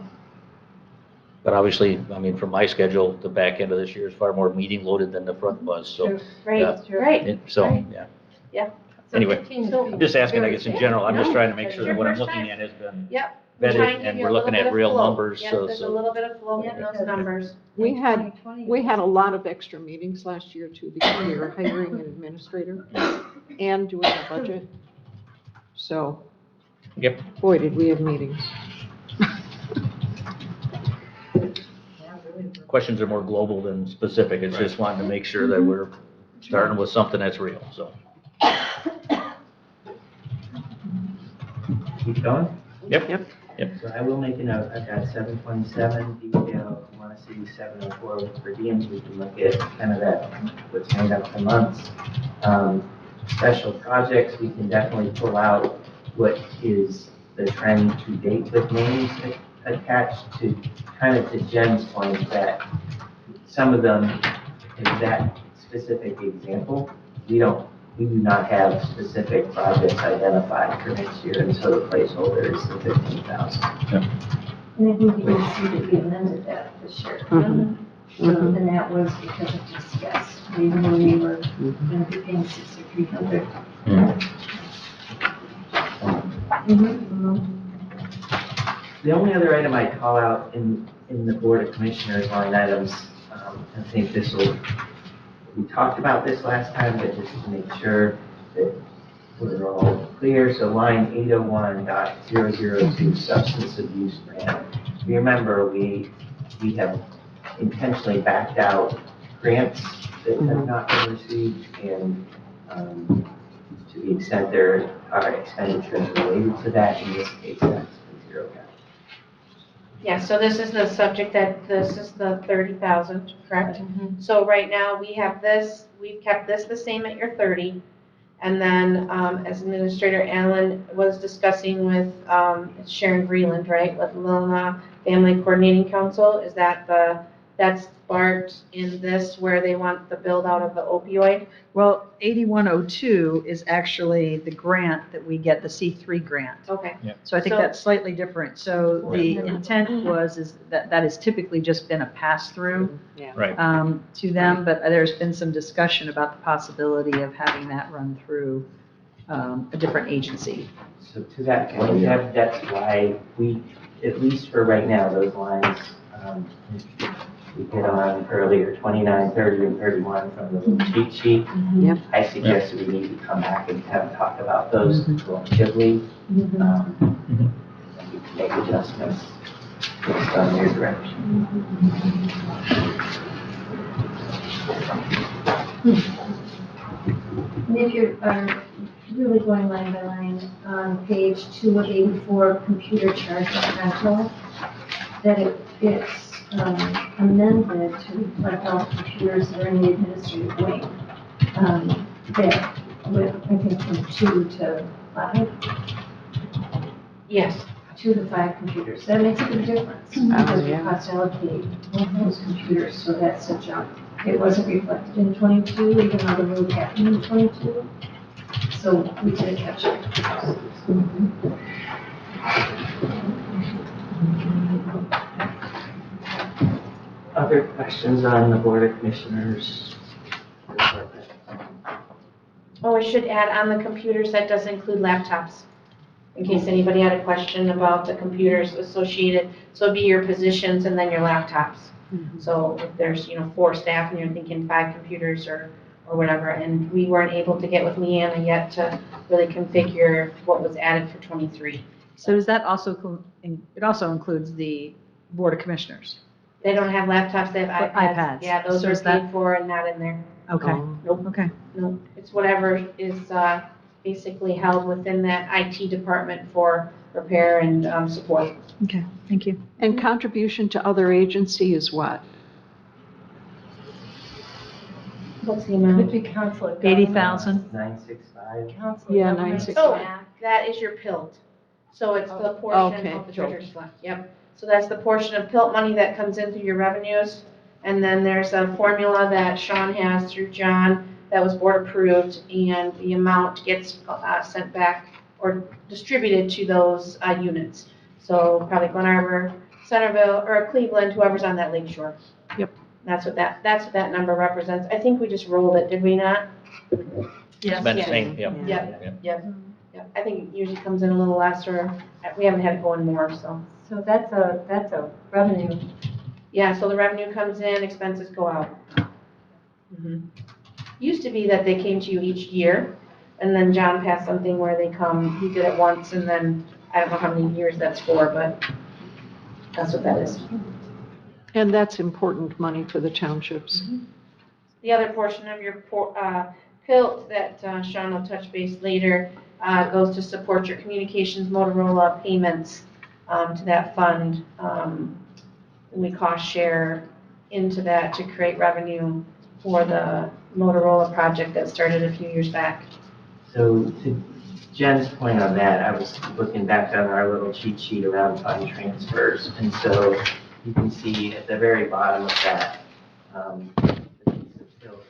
But obviously, I mean, from my schedule, the back end of this year is far more meeting loaded than the front was, so.
True.
Right,
Yeah.
right.
So,
Right.
yeah.
So
Anyway,
15 is
I'm just asking, I guess, in general, I'm just
No,
trying to make
that's
sure
your
that what I'm
first
looking
time.
at has been
Yep. We're trying to
vetted,
give
and
you
we're
a little
looking
bit
at
of
real
flow.
numbers,
Yep,
so.
there's a little bit of flow in those numbers.
We had a lot of extra meetings last year too because we were hiring an administrator and doing a budget. So,
Yep.
boy, did we have meetings.
Questions are more global than specific. It's just wanting to make sure that we're starting with something that's real, so.
Keep going?
Yep.
So I will make a note, I've got 727 detail, if you want to see 704 with per diems, we can look at kind of that, what's made up the months. Special projects, we can definitely pull out what is the trend to date with names attached to, kind of to Jen's point that some of them, in that specific example, we do not have specific projects identified for next year, and so the placeholder is the 15,000.
And I think you can see that we amended that this year. So, and that was because of just guess. We knew we were going to be paying 6,300.
The only other item I call out in the Board of Commissioners line items, I think we talked about this last time, but just to make sure that we're all clear. So line 801.002 substance abuse grant. You remember we have intentionally backed out grants that have not been received, and to the extent there are expenditures related to that, in this case, that's zero cash.
Yeah, so this is the subject this is the 30,000, correct? So right now, we have this, we've kept this the same at your 30. And then, as Administrator Allen was discussing with, Sharon Vreeland, right, with Leelanau Family Coordinating Council, is that that's part in this where they want the build out of the opioid?
Well, 8102 is actually the grant that we get, the C3 grant.
Okay.
So I think
So-
that's slightly different. So the intent is that has typically just been a pass-through
Right.
to them, but there's been some discussion about the possibility of having that run through a different agency.
So to that point, Deb, that's why we, at least for right now, those lines, we hit on earlier, 29, 30, and 31 from the little cheat sheet.
Yep.
I suggested we need to come back and kind of talk about those collectively. And we can make adjustments based on your direction.
And if you're really going line by line, on page 2 of 84, computer charge and rental, that it's amended to reflect all computers that are in the administrative wing. That with, I think, from 2 to 5,
Yes.
2 to 5 computers. That makes a big difference because we cost allocate those computers, so that's a jump. It wasn't reflected in 22, even though the move happened in 22. So we did catch it.
Other questions on the Board of Commissioners?
Oh, I should add on the computers, that does include laptops, in case anybody had a question about the computers associated. So it'd be your positions and then your laptops. So if there's, 4 staff and you're thinking 5 computers or whatever, and we weren't able to get with Leanna yet to really configure what was added for 23.
So does that also, it also includes the Board of Commissioners?
They don't have laptops, they have
But
iPads.
iPads.
Yeah, those
So
are
is that-
paid for and not in there.
Okay,
Nope.
okay.
No, it's whatever is basically held within that IT department for repair and support.
Okay, thank you.
And contribution to other agency is what?
What's the
Could
amount?
be council of
80,000?
965.
Council of
Yeah,
Government
960.
Oh,
staff.
that is your PILT. So it's the portion
Okay,
of the
PILT.
treasurer's fund. Yep. So that's the portion of PILT money that comes in through your revenues. And then there's a formula that Sean has through John that was board approved, and the amount gets sent back or distributed to those units. So probably Glen Arbor, Centerville, or Cleveland, whoever's on that lake shore.
Yep.
That's what that number represents. I think we just rolled it, did we not?
It's been the same,
Yeah.
Yep.
Yeah, I think it usually comes in a little less, or we haven't had it going more, so.
So that's a revenue.
Yeah, so the revenue comes in, expenses go out. Used to be that they came to you each year, And then John passed something where they come, he did it once, and then I don't know how many years that's for, but that's what that is.
And that's important money for the townships.
The other portion of your PILT that Sean will touch base later goes to support your communications Motorola payments to that fund. We cost share into that to create revenue for the Motorola project that started a few years back.
So to Jen's point on that, I was looking back on our little cheat sheet around fund transfers. And so you can see at the very bottom of that, the piece of tilt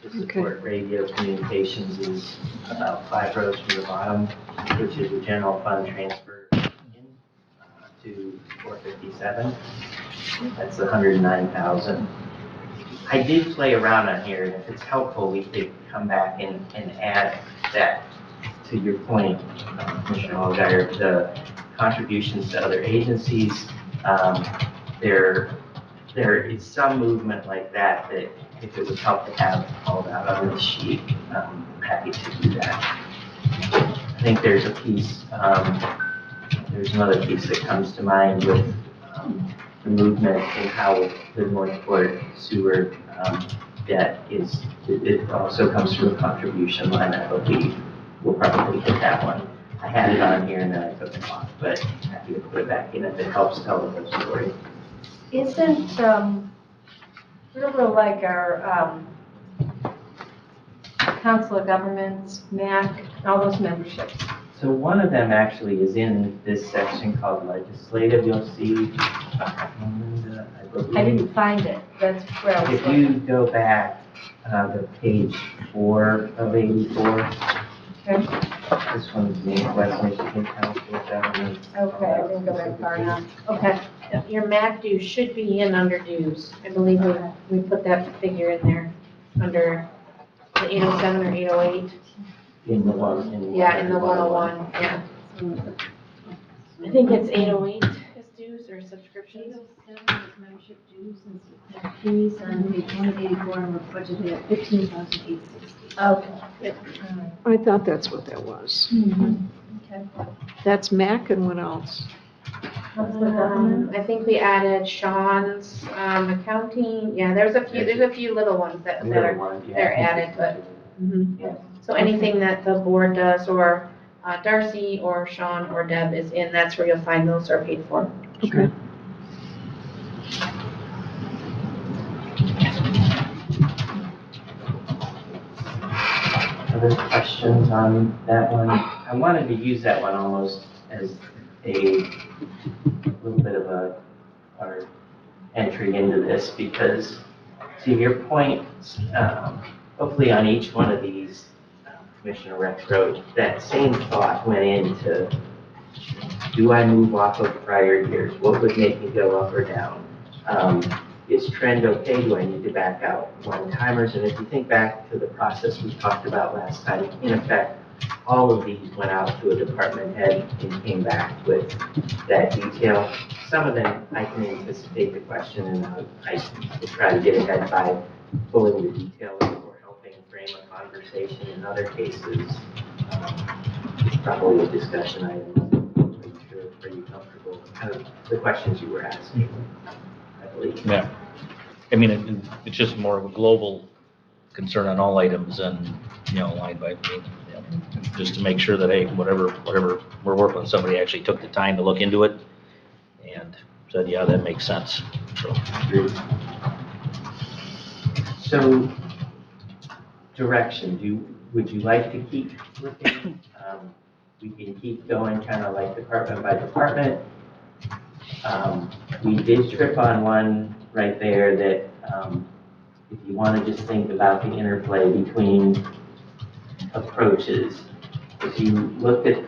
to support radio communications is about 5 rows from the bottom, which is a general fund transfer to 457. That's 109,000. I did play around on here, and if it's helpful, we could come back and add that to your point, Commissioner Allgaier, the contributions to other agencies. There is some movement like that if it would help to have all that on the sheet, I'm happy to do that. I think there's a piece, there's another piece that comes to mind with the movement in how the Northport sewer debt is, it also comes through a contribution line. I believe we'll probably hit that one. I had it on here and then I took it off, but happy to put it back in if it helps tell the whole story.
Isn't, sort of like our Council of Governments, MAC, all those memberships?
So one of them actually is in this section called legislative. You'll see, I believe.
I didn't find it, that's where I was
If
looking.
you go back to page 4 of 84,
Okay,
this one's me, West Michigan Council of Governments.
okay, I didn't go that far now. Okay,
Your MAC dues should be in under dues. I believe we put that figure in there under the 807 or 808.
In the one.
Yeah, in the 101, yeah. I think it's 808 is dues or subscriptions.
807 is membership dues and fees on page 184, and we're budgeted at 15,860.
okay.
I thought that's what that was.
Okay.
That's MAC and what else?
Council of Governments?
I think we added Sean's accounting. Yeah, there's a few little ones that are they're added, but
Yeah.
so anything that the board does or Darcy or Sean or Deb is in, that's where you'll find those are paid for.
Okay.
Other questions on that one? I wanted to use that one almost as a little bit of our entry into this because, to your point, hopefully on each one of these, Commissioner Rex wrote, that same thought went into, do I move off of prior years? What would make me go up or down? Is trend okay? Do I need to back out one-timers? And if you think back to the process we talked about last time, in effect, all of these went out to a department head and came back with that detail. Some of them, I can anticipate the question and I will try to get ahead by pulling the details or helping frame a conversation. In other cases, it's probably a discussion item. Are you comfortable? Kind of the questions you were asking, I believe.
Yeah. I mean, it's just more of a global concern on all items and, line by, just to make sure that, hey, whatever we're working with, somebody actually took the time to look into it and said, yeah, that makes sense.
So, direction, would you like to keep looking? We can keep going kind of like department by department. We did trip on one right there that if you want to just think about the interplay between approaches, if you look at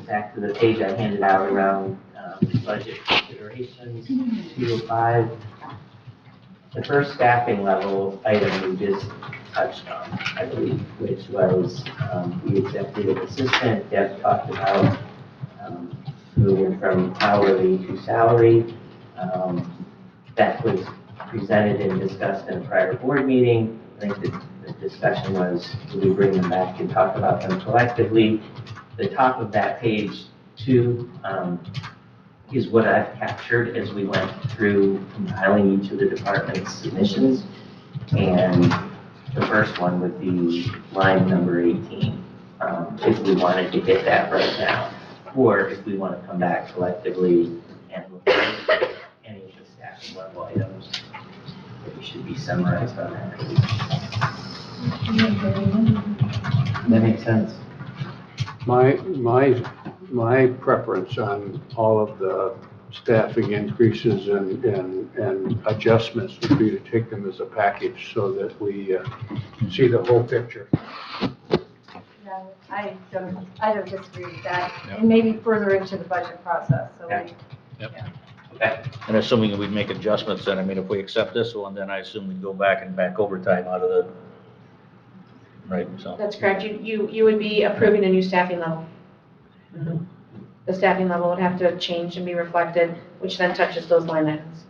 back to the page I handed out around budget considerations, 205, the first staffing level item we just touched on, I believe, which was the executive assistant. Deb talked about moving from hourly to salary. That was presented and discussed in a prior board meeting. I think that discussion was, do we bring them back and talk about them collectively? The top of that page 2 is what I've captured as we went through compiling each of the department's submissions. And the first one would be line number 18, if we wanted to hit that right now, or if we want to come back collectively and look at any of the staffing level items that should be summarized on that page. That makes sense?
My preference on all of the staffing increases and adjustments would be to take them as a package so that we see the whole picture.
Yeah, I don't disagree with that, and maybe further into the budget process, so
Okay. Okay.
And assuming we make adjustments, then, I mean, if we accept this one, then I assume we'd go back and back overtime out of the, right, so.
That's correct. You would be approving a new staffing level. The staffing level would have to change and be reflected, which then touches those line items.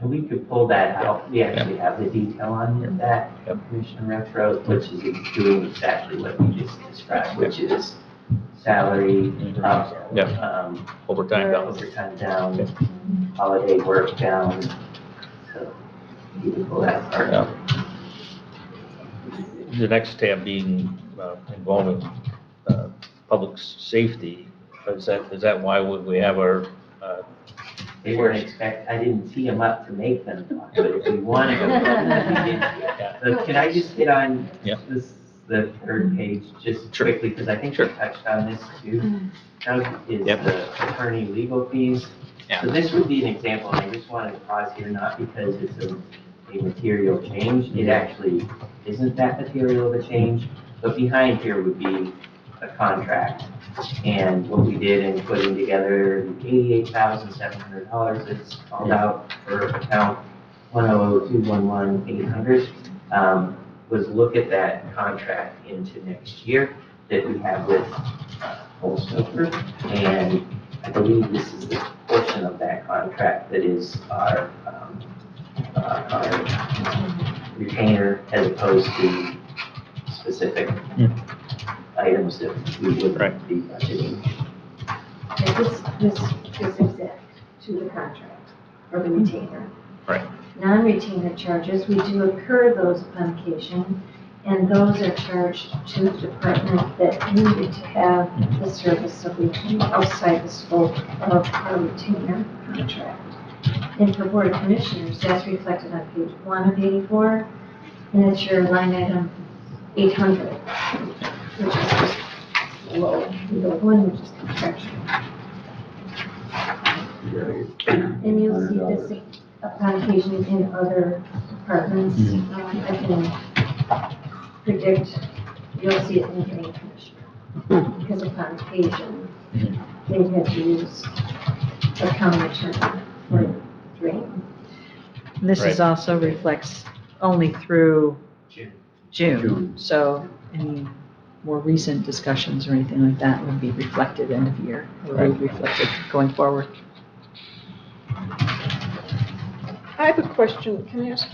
And we could pull that out. We actually have the detail on that,
Yep.
Commissioner Rex wrote, which is doing exactly what you just described, which is salary up,
Yeah. Overtime down.
overtime down, holiday work down. So you can pull that apart.
Yeah. The next tab being involving public safety, is that why we have our,
They weren't I didn't tee them up to make them talk, but if we want to go, we did. But can I just hit on
Yeah.
the third page just quickly, because I think we touched on this too. Doug, is
Yep.
the attorney legal fees.
Yeah.
So this would be an example, and I just wanted to pause here, not because it's a material change. It actually isn't that material of a change, but behind here would be a contract. And what we did in putting together the $88,700 that's called out for account 100211800 was look at that contract into next year that we have with Holstover. And I believe this is the portion of that contract that is our retainer as opposed to specific items that we would be budgeting.
This is exact to the contract or the retainer.
Right.
Non-retainer charges, we do incur those upon occasion, and those are charged to the department that needed to have the service of retainer outside the scope of our retainer contract. And for Board of Commissioners, that's reflected on page 1 of 84, and it's your line item 800, which is just below the one, which is contractual. And you'll see this upon occasion in other departments. I can predict you'll see it in the drain commissioner, because upon occasion, they've had to use a county attorney for drain.
And this is also reflects only through June. So any more recent discussions or anything like that would be reflected end of year, or would be reflected going forward.
I have a question, can I ask?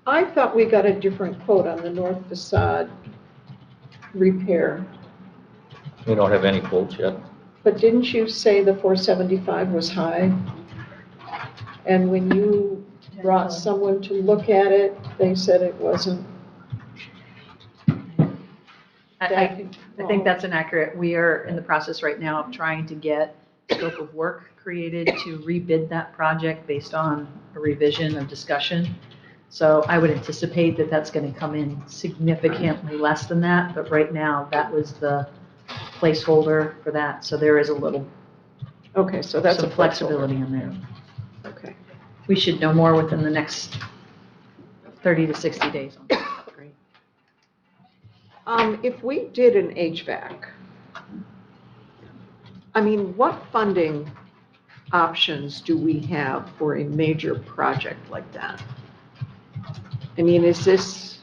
I thought we got a different quote on the north facade repair,
We don't have any quotes yet.
but didn't you say the 475 was high? And when you brought someone to look at it, they said it wasn't.
I think that's inaccurate. We are in the process right now of trying to get scope of work created to rebid that project based on a revision of discussion. So I would anticipate that that's going to come in significantly less than that, but right now, that was the placeholder for that. So there is a little,
Okay, so that's a
some flexibility in there.
Okay.
We should know more within the next 30 to 60 days on that. Great.
If we did an HVAC, I mean, what funding options do we have for a major project like that? I mean, is this,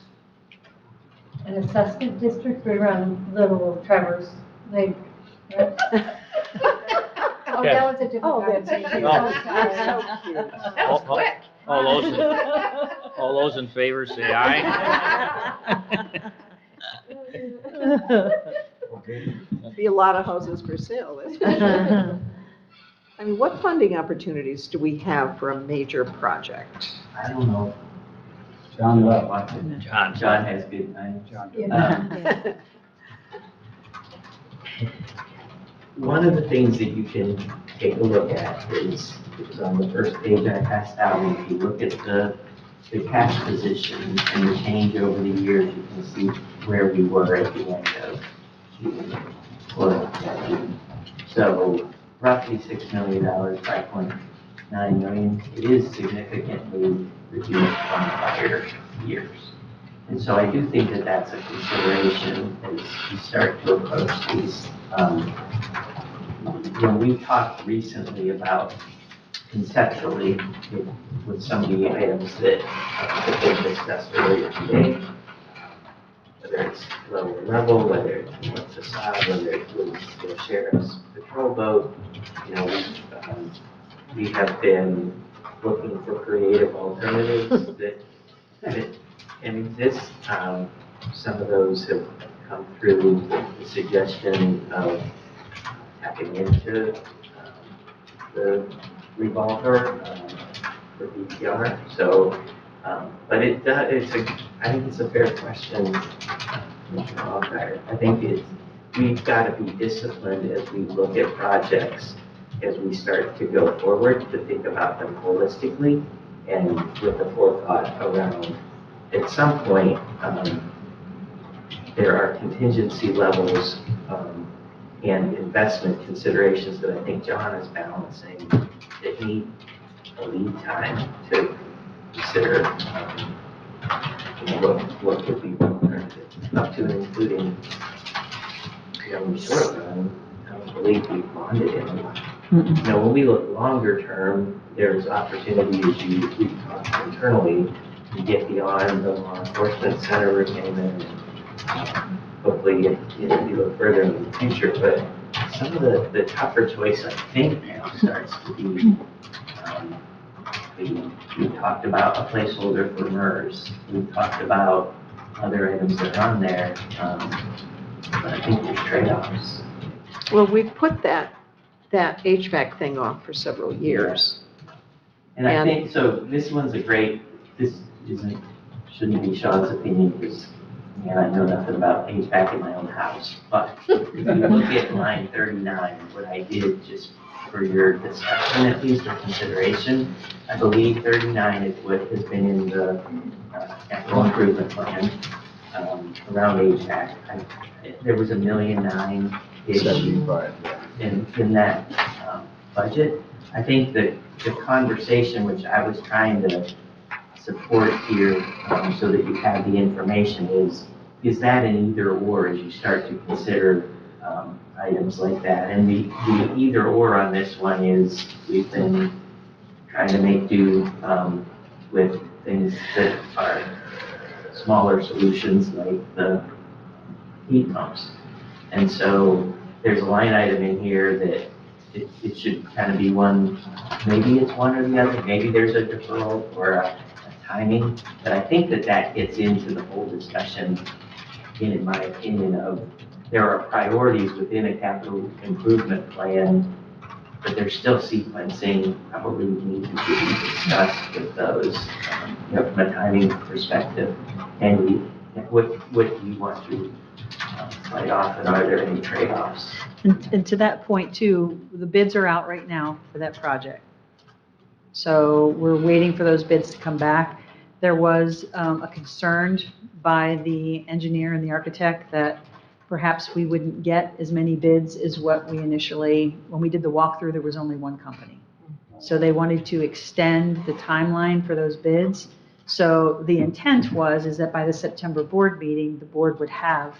An assessment district, we run Little Trevor's, like, right? Oh, that was a different
Oh, that's
conversation.
No.
I'm sorry.
That was quick.
All All those in favor say aye.
Be a lot of houses for sale, that's for sure. I mean, what funding opportunities do we have for a major project?
I don't know.
John,
John has good time.
John.
One of the things that you can take a look at is on the first page I passed out, if you look at the cash position and the change over the years, you can see where we were at the end of June. So roughly $6 million, 5.9 million. It is significantly reduced from prior years. And so I do think that that's a consideration as we start to approach these. When we talked recently about conceptually with some of the items that have been discussed earlier today, whether it's lower level, whether it's facade, whether it was the sheriff's patrol boat, we have been looking for creative alternatives that can exist. Some of those have come through the suggestion of tapping into the revolver for DPR. So, but I think it's a fair question, Mr. Allgaier. I think we've got to be disciplined as we look at projects, as we start to go forward, to think about them holistically and with the forethought around, at some point, there are contingency levels and investment considerations that I think John is balancing that need a lead time to consider what could be up to and including, in the short run, I don't believe we've bonded anyone. When we look longer term, there's opportunity as we talk internally to get beyond the law enforcement center repayment. Hopefully, you look further into the future, but some of the tougher choice, I think, now starts to be, we talked about a placeholder for MERS. We talked about other items that are on there, but I think there's trade-offs.
Well, we've put that HVAC thing off for several years.
And I think, so this one's this shouldn't be Sean's opinion, because man, I know nothing about HVAC in my own house, but if you look at line 39, what I did just for your discussion at least, or consideration, I believe 39 is what has been in the capital improvement plan around HVAC. There was $1.9 million in that budget. I think that the conversation which I was trying to support here so that you have the information is that an either or as you start to consider items like that. And the either or on this one is we've been trying to make do with things that are smaller solutions like the heat pumps. And so there's a line item in here that it should kind of be one, maybe it's one or the other, maybe there's a deferral or a timing, but I think that gets into the whole discussion, in my opinion, of there are priorities within a capital improvement plan, but there's still sequencing probably needs to be discussed with those, from a timing perspective. And what do you want to slide off, and are there any trade-offs?
And to that point too, the bids are out right now for that project. So we're waiting for those bids to come back. There was a concern by the engineer and the architect that perhaps we wouldn't get as many bids as what we initially, when we did the walkthrough, there was only one company. So they wanted to extend the timeline for those bids. So the intent is that by the September board meeting, the board would have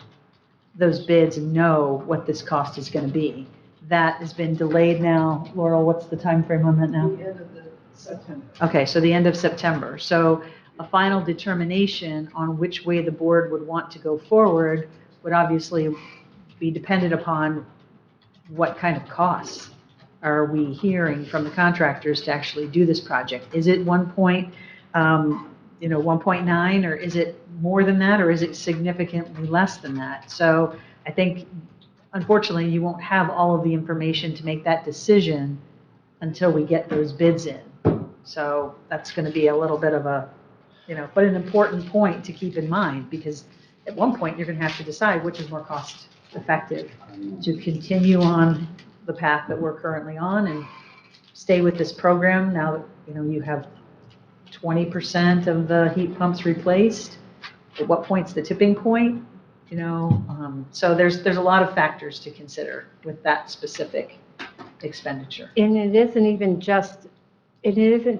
those bids and know what this cost is going to be. That has been delayed now. Laurel, what's the time frame on that now?
The end of September.
Okay, so the end of September. So a final determination on which way the board would want to go forward would obviously be dependent upon what kind of costs are we hearing from the contractors to actually do this project. Is it 1.2 1.9, or is it more than that, or is it significantly less than that? So I think, unfortunately, you won't have all of the information to make that decision until we get those bids in. So that's going to be a little bit of a, but an important point to keep in mind, because at one point, you're going to have to decide which is more cost effective, to continue on the path that we're currently on and stay with this program now that, you have 20% of the heat pumps replaced. At what point's the tipping point? So there's a lot of factors to consider with that specific expenditure.
And it isn't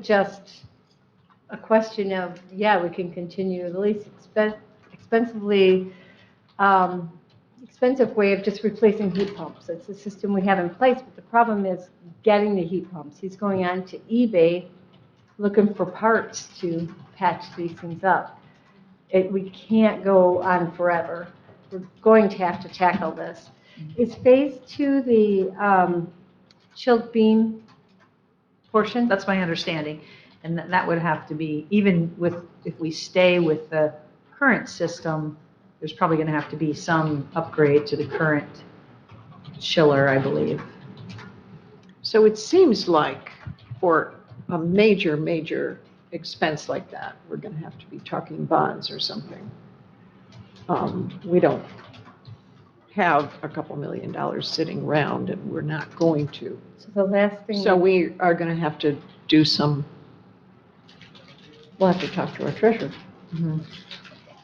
just a question of, we can continue the least expensive way of just replacing heat pumps. It's the system we have in place, but the problem is getting the heat pumps. He's going on to eBay looking for parts to patch these things up. We can't go on forever. We're going to have to tackle this. Is phase 2 the chilled beam portion?
That's my understanding. And that would have to be, even if we stay with the current system, there's probably going to have to be some upgrade to the current chiller, I believe.
So it seems like for a major expense like that, we're going to have to be talking bonds or something. We don't have a couple $1 million sitting around, and we're not going to.
So the last thing.
So we are going to have to do we'll have to talk to our treasurer.
Mm-hmm.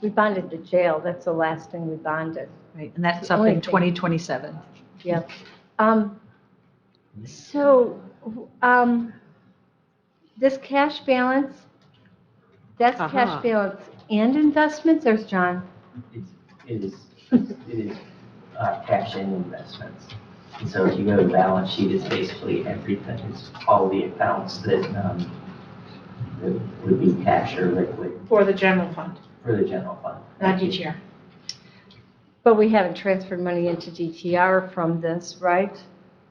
We bonded the jail. That's the last thing we bonded.
Right, and that's up in 2027.
Yep. So, this cash balance, that's cash balance and investments, there's John?
It is cash and investments. And so if you go to the balance sheet, it's basically everything. It's all the accounts that would be cash or liquid
For the general fund,
for the general fund.
not DTR.
But we haven't transferred money into DTR from this, right?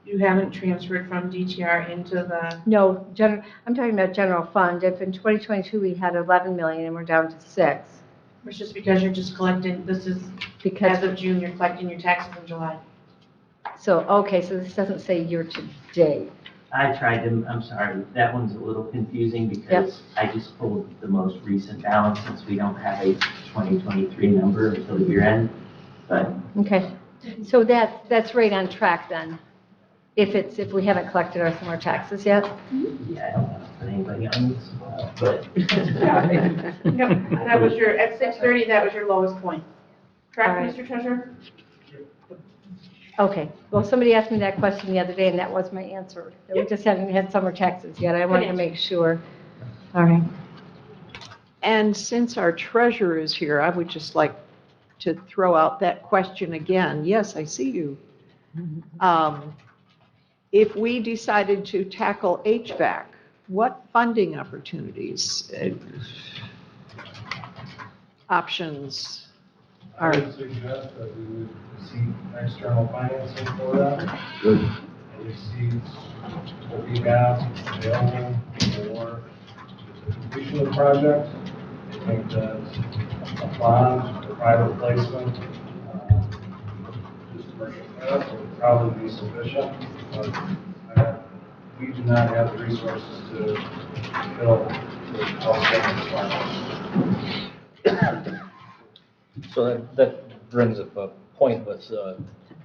You haven't transferred from DTR into the,
No, I'm talking about general fund. If in 2022 we had 11 million and we're down to 6.
it's just because you're just collecting, this is, as of June, you're collecting your taxes in July.
So, okay, so this doesn't say year to date.
I tried to, I'm sorry, that one's a little confusing because I just pulled the most recent balance since we don't have a 2023 number until the year end, but.
Okay, so that's right on track then, if we haven't collected our summer taxes yet?
Yeah, I don't want to put anybody on this, but.
Yep, that was at 6:30, that was your lowest point. Correct,
All right.
Mr. Treasurer?
Okay, well, somebody asked me that question the other day, and that was my answer. We just haven't had summer taxes yet. I wanted to make sure. All right.
And since our treasurer is here, I would just like to throw out that question again. Yes, I see you. If we decided to tackle HVAC, what funding opportunities, options
I
are?
would suggest that we would seek external financing for that. Any seats that we have available for the completion of the project. I think that a bond or private placement, just commercial paper would probably be sufficient. But we do not have the resources to build the outstanding requirements.
So that brings up a point with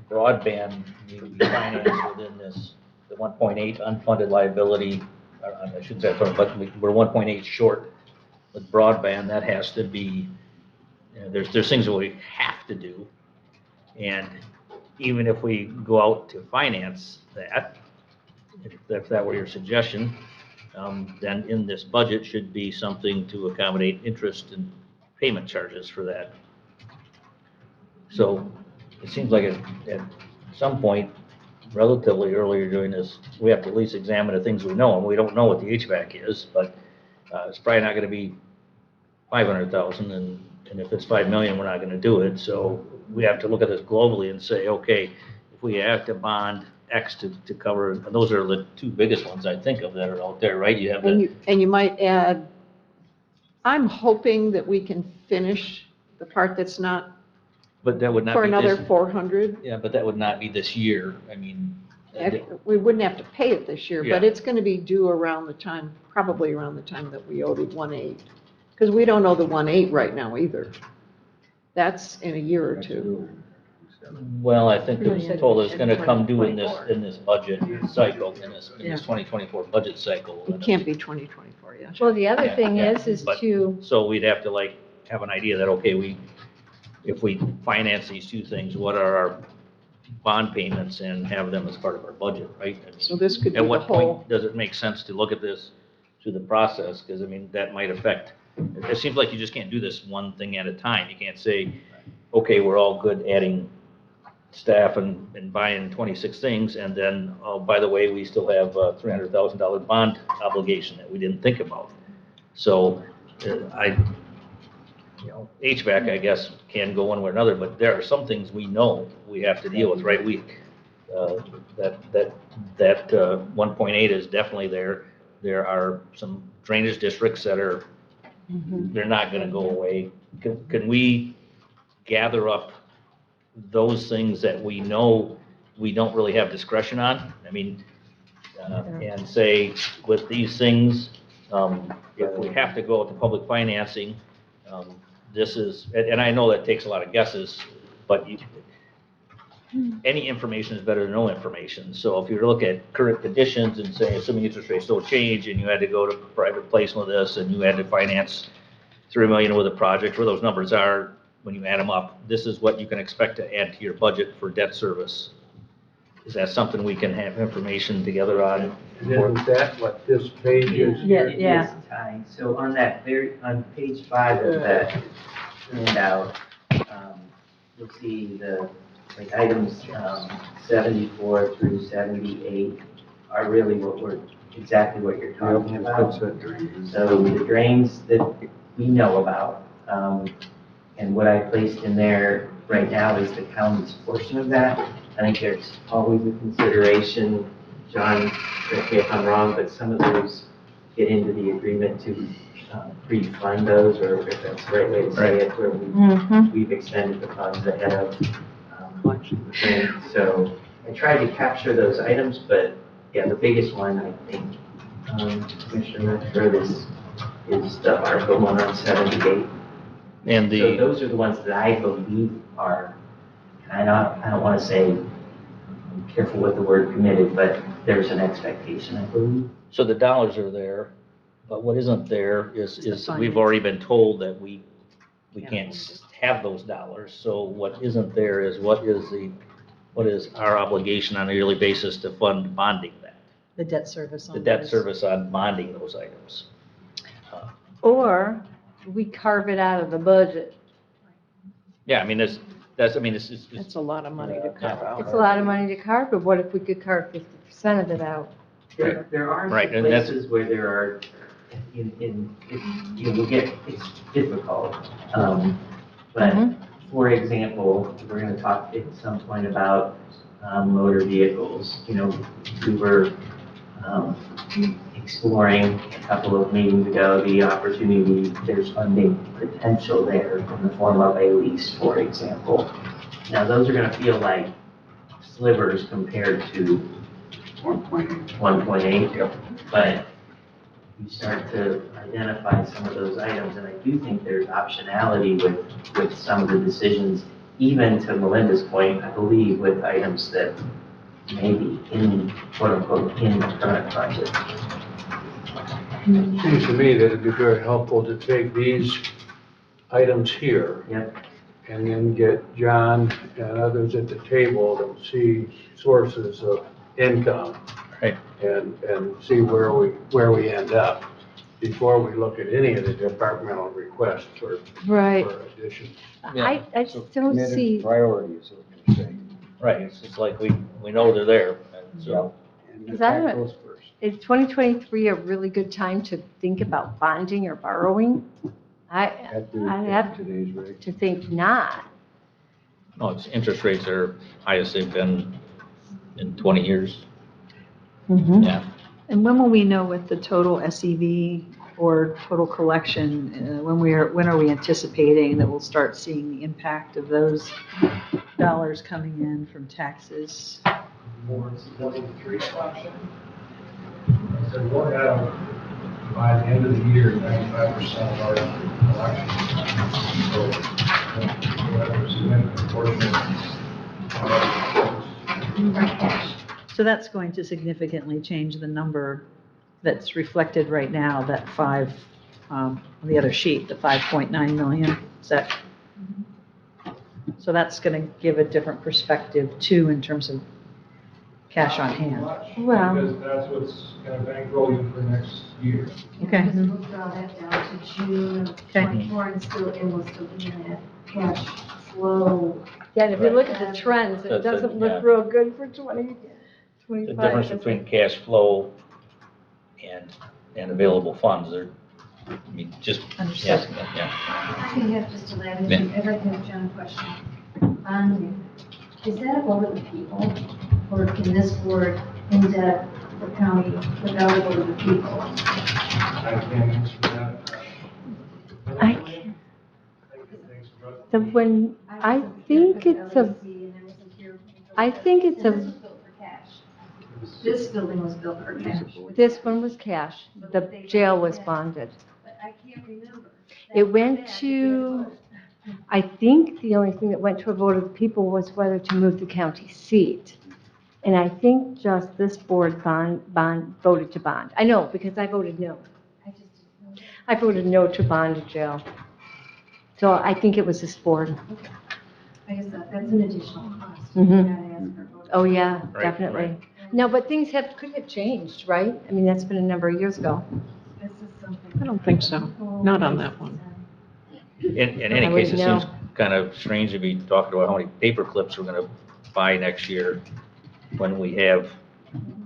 broadband, we finance within this, the 1.8 unfunded liability, I shouldn't say unfunded, but we're 1.8 short with broadband. That has to be, there's things that we have to do. And even if we go out to finance that, if that were your suggestion, then in this budget should be something to accommodate interest and payment charges for that. So it seems like at some point, relatively earlier during this, we have to at least examine the things we know, and we don't know what the HVAC is, but it's probably not going to be 500,000, and if it's 5 million, we're not going to do it. So we have to look at this globally and say, okay, if we have to bond X to cover, and those are the two biggest ones I think of that are out there, right? You have
And you might add I'm hoping that we can finish the part that's not
But that would not
for
be
another
this,
400.
yeah, but that would not be this year. I mean,
We wouldn't have to pay it this year, but
Yeah.
it's going to be due around the time, probably around the time that we owe the 1.8. Because we don't owe the 1.8 right now either. That's in a year or two.
well, I think
Really
it's told it's
in
gonna come due in
2024.
this budget cycle, in this
Yeah.
2024 budget cycle.
It can't be 2024 yet.
Well, the other
Yeah,
thing
yeah,
is
but-
to,
So we'd have to like have an idea that, okay, if we finance these two things, what are our bond payments and have them as part of our budget, right? I mean,
So this could be
At
the
what
whole,
point does it make sense to look at this through the process? Because, I mean, that might affect, it seems like you just can't do this one thing at a time. You can't say, okay, we're all good adding staff and buying 26 things, and then, oh, by the way, we still have a $300,000 bond obligation that we didn't think about. So HVAC, I guess, can go one way or another, but there are some things we know we have to deal with, right? That 1.8 is definitely there. There are some drainage districts that are, they're not gonna go away. Can we gather up those things that we know we don't really have discretion on? I mean, and say, with these things, if we have to go with the public financing, this is, and I know that takes a lot of guesses, but any information is better than no information. So if you look at current conditions and say, assuming interest rates don't change, and you had to go to private placement with this, and you had to finance $3 million with a project, where those numbers are, when you add them up, this is what you can expect to add to your budget for debt service. Is that something we can have information together on?
And isn't that what this page is?
Yeah,
It
yeah.
is tied. So on on page 5 of that handout, you'll see the, like, items 74 through 78 are really exactly what you're talking about. So the drains that we know about, and what I placed in there right now is the county's portion of that. I think there's always a consideration, John, correct me if I'm wrong, but some of those get into the agreement to pre-fund those, or if that's the right way to say it, where we've expended the funds ahead of the thing. So I tried to capture those items, but yeah, the biggest one, I think, Commissioner Redford, is the Article 178.
And
So those are the ones that I believe are, I don't want to say, I'm careful with the word committed, but there's an expectation, I believe.
so the dollars are there, but what isn't there is we've already been told that we can't have those dollars. So what isn't there is what is our obligation on a yearly basis to fund bonding that?
The debt service on
The debt
those.
service on bonding those items.
or we carve it out of the budget.
Yeah, I mean, it's
that's a lot of money to carve out.
It's a lot of money to carve, but what if we could carve 50% of it out?
There are
Right,
some
and that's-
places where there are, it's difficult. But for example, we're going to talk at some point about motor vehicles. We were exploring a couple of meetings ago the opportunity, there's funding potential there in the form of a lease, for example. Now, those are going to feel like slivers compared to 1.8, but you start to identify some of those items, and I do think there's optionality with some of the decisions, even to Melinda's point, I believe, with items that may be in, quote unquote, in the current budget.
It seems to me that it'd be very helpful to take these items here
Yep.
and then get John and others at the table to see sources of income.
Right.
And see where we end up before we look at any of the departmental requests for
Right.
additions.
I just don't
Committed
see,
priorities, is what you're saying.
Right, it's just like we know they're there, and so.
And
Is that
attack
it?
those first.
is 2023 a really good time to think about bonding or borrowing? I'd have
Today's rate.
to think not.
No, it's interest rates are highest they've been in 20 years. Yeah.
And when will we know what the total SEV for total collection, when are we anticipating that we'll start seeing the impact of those dollars coming in from taxes?
More than 23 option. So we'll have, by the end of the year, 95% of our collections. So we'll have a significant portion.
So that's going to significantly change the number that's reflected right now, that on the other sheet, the 5.9 million. Is that? So that's going to give a different perspective too in terms of cash on hand.
Well-
Because that's what's going to bankroll you for next year.
Okay.
Because we'll draw that down to June of
Okay.
24 and we'll still be in that cash flow.
Yeah, and if you look at the trends, it
That's it,
doesn't
yeah.
look real good for 2025.
The difference between cash flow and available funds, I mean, just,
Understood.
yeah.
I can have just a last
Yeah.
issue. I'd like to have John a question. Bonding, is that a vote of the people? Or can this board indebt the county without a vote of the people?
I can't answer that.
I can't. I think it's a, I think it's
This
a,
was built for cash. This building was built for cash.
this one was cash. The jail was bonded.
But I can't remember.
It went to, I think the only thing that went to a vote of the people was whether to move the county seat. And I think just this board voted to bond. I know, because I voted no.
I just didn't know.
I voted no to bond a jail. So I think it was this board.
I guess that's an additional cost.
Mhm.
You gotta ask for a vote.
Oh, yeah,
Right,
definitely.
right.
No, but things could have changed, right? I mean, that's been a number of years ago.
This is something.
I don't think so. Not on that one.
In
I
any case,
wouldn't
it seems
know.
kind of strange to be talking about how many paper clips we're going to buy next year when we have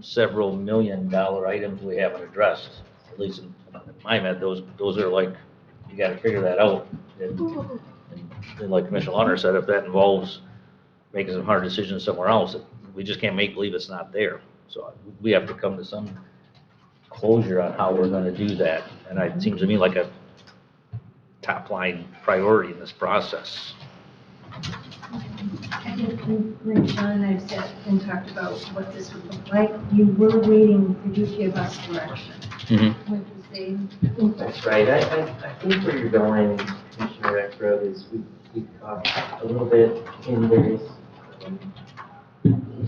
several $1 million items we haven't addressed. At least in my mind, those are like, you got to figure that out. And like Commissioner Hunter said, if that involves making some hard decisions somewhere else, we just can't make believe it's not there. So we have to come to some closure on how we're going to do that. And it seems to me like a top line priority in this process.
I think when Sean and I sat and talked about what this would look like, you were waiting for you to give us direction.
Mm-hmm.
Would you say?
That's right. I think where you're going, Commissioner Rexroad, is we talked a little bit in various,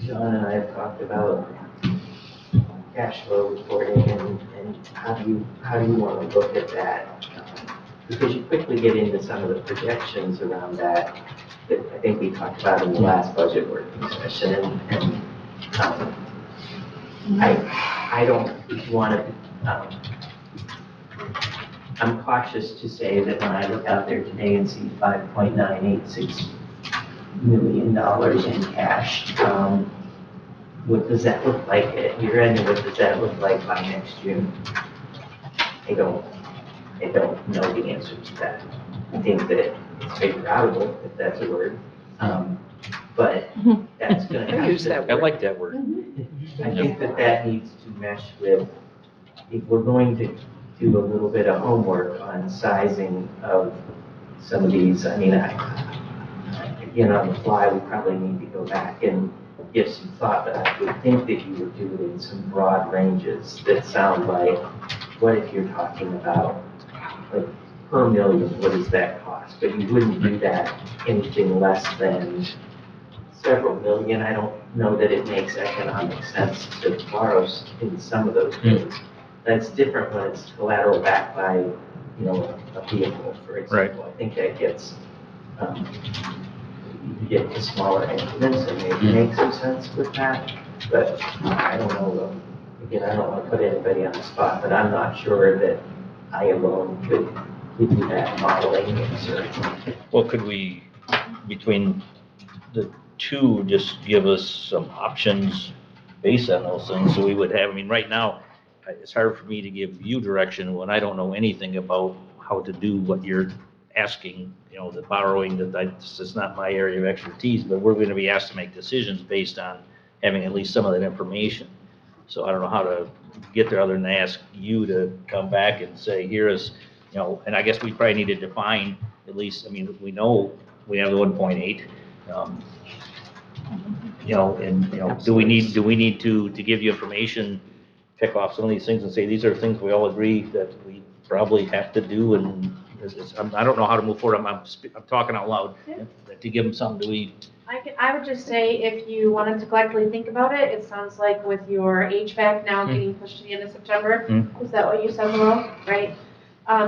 John and I have talked about cash flow reporting and how do you want to look at that? Because you quickly get into some of the projections around that I think we talked about in the last budget working session. And I don't want to, I'm cautious to say that when I look out there today and see $5.986 million in cash, what does that look like at year end, and what does that look like by next June? I don't know the answer to that. I think that it's figure outable, if that's a word, but that's going to
I use that
I
word.
like that word.
I think that needs to mesh with, if we're going to do a little bit of homework on sizing of some of these, I mean, again, on the fly, we probably need to go back and give some thought, but I would think that you would do it in some broad ranges that sound like, what if you're talking about, like, per million, what does that cost? But you wouldn't do that anything less than several million. I don't know that it makes economic sense to borrow in some of those things. That's different when it's collateral backed by, a vehicle, for example. I think that gets, you get to smaller increments and maybe make some sense with that. But I don't know, again, I don't want to put anybody on the spot, but I'm not sure that I alone could give you that modeling answer.
Well, could we, between the two, just give us some options based on those things? So we would have, I mean, right now, it's hard for me to give you direction when I don't know anything about how to do what you're asking, the borrowing, it's not my area of expertise, but we're going to be asked to make decisions based on having at least some of that information. So I don't know how to get there other than ask you to come back and say, here is, and I guess we probably need to define at least, I mean, we know we have the 1.8. Do we need to give you information, pick off some of these things and say, these are things we all agree that we probably have to do, and I don't know how to move forward, I'm talking out loud, to give them something, do we?
I would just say, if you wanted to collectively think about it, it sounds like with your HVAC now getting pushed to the end of September, is that what you said, Laurel, right?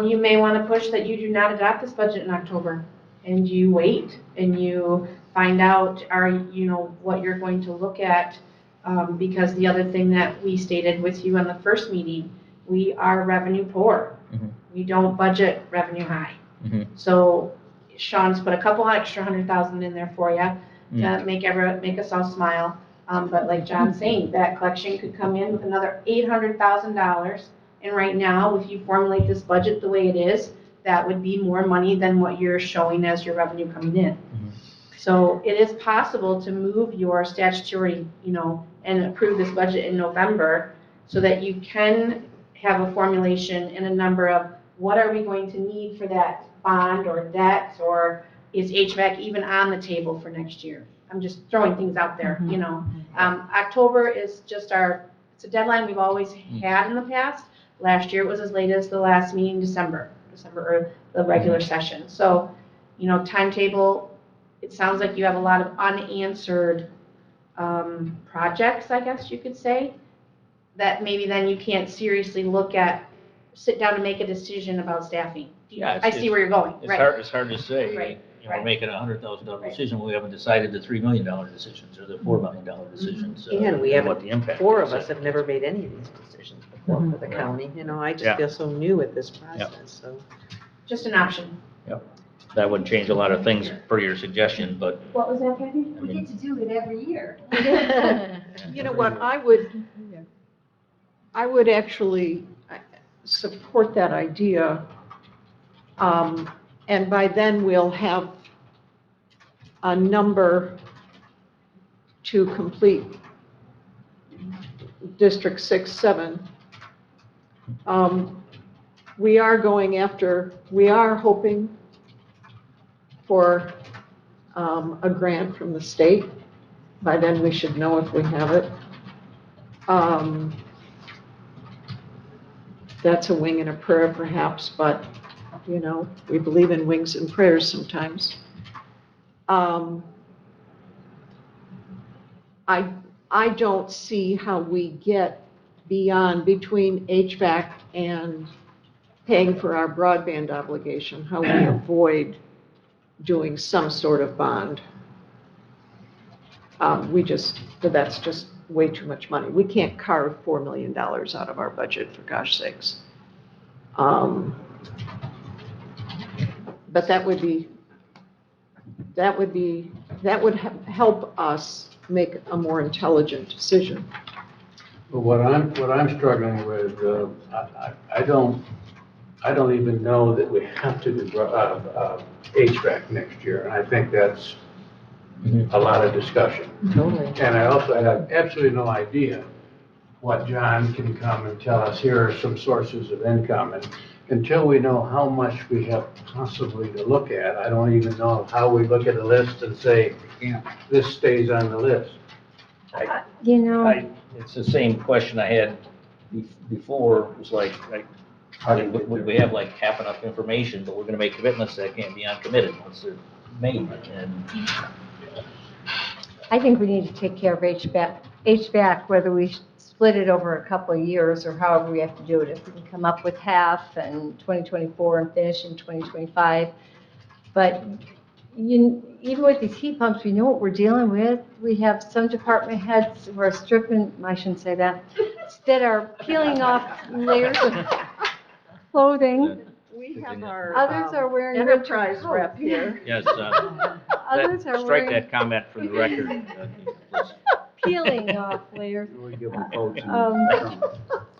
You may want to push that you do not adopt this budget in October, and you wait, and you find out, what you're going to look at, because the other thing that we stated with you in the first meeting, we are revenue poor. We don't budget revenue high. So Sean's put a couple extra 100,000 in there for you to make us all smile. But like John's saying, that collection could come in with another $800,000. And right now, if you formulate this budget the way it is, that would be more money than what you're showing as your revenue coming in. So it is possible to move your statutory, and approve this budget in November so that you can have a formulation and a number of what are we going to need for that bond or debt, or is HVAC even on the table for next year? I'm just throwing things out there, October is just it's a deadline we've always had in the past. Last year it was as late as the last meeting, December or the regular session. So, timetable, it sounds like you have a lot of unanswered projects, I guess you could say, that maybe then you can't seriously sit down and make a decision about staffing. I see where you're going.
It's hard to say.
Right.
We're making a $100,000 decision, we haven't decided the $3 million decisions or the $4 million decisions.
And we
what the impact
Four
is.
of us have never made any of these decisions before for the county. I just feel so new at this process, so.
Just an option.
That wouldn't change a lot of things per your suggestion, but.
What was that, Kathy?
We get to do it every year.
You know what, I would actually support that idea. And by then we'll have a number to complete District 6, 7. We are hoping for a grant from the state. By then we should know if we have it. That's a wing and a prayer perhaps, but we believe in wings and prayers sometimes. I don't see how we get between HVAC and paying for our broadband obligation, how we avoid doing some sort of bond. That's just way too much money. We can't carve $4 million out of our budget, for gosh sakes. But that would help us make a more intelligent decision.
But what I'm struggling with, I don't even know that we have to do HVAC next year. And I think that's a lot of discussion.
Totally.
And I also have absolutely no idea what John can come and tell us, here are some sources of income. And until we know how much we have possibly to look at, I don't even know how we look at a list and say, this stays on the list.
It's the same question I had before. It was like, we have like half enough information, but we're going to make commitments that can't be uncommitted once they're made. And
I think we need to take care of HVAC, whether we split it over a couple of years or however we have to do it. If we can come up with half in 2024 and finish in 2025. But even with these heat pumps, we know what we're dealing with. We have some department heads who are stripping, I shouldn't say that are peeling off layers of clothing.
We have our
Others are wearing
enterprise
winter
rep
coats.
here.
yes,
Others are
strike
wearing
that comment from the record. Please.
peeling off layers.
We give them coats and-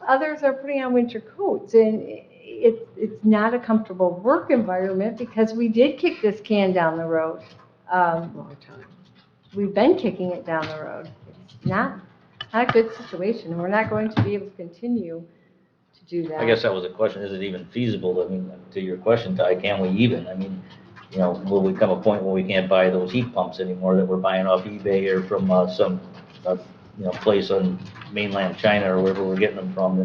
Others are putting on winter coats, and it's not a comfortable work environment because we did kick this can down the road.
Long time.
We've been kicking it down the road. It's not not a good situation. We're not going to be able to continue to do that.
I guess that was a question, is it even feasible? I mean, to your question, Ty, can we even? I mean, you know, will we come a point where we can't buy those heat pumps anymore that we're buying off eBay or from some, you know, place on mainland China or wherever we're getting them from?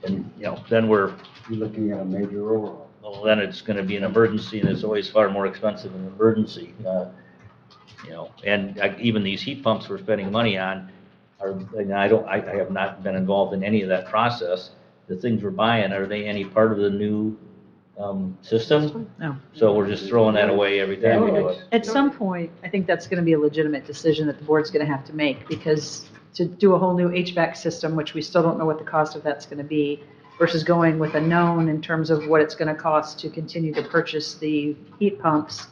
And you know, then
You're looking at a major overhaul.
well, then it's gonna be an emergency, and it's always far more expensive in an emergency. You know, and even these heat pumps we're spending money on are, and I have not been involved in any of that process. The things we're buying, are they any part of the new system?
No.
So we're just throwing that away every time we do it.
At some point, I think that's going to be a legitimate decision that the board's going to have to make, because to do a whole new HVAC system, which we still don't know what the cost of that's going to be, versus going with a known in terms of what it's going to cost to continue to purchase the heat pumps.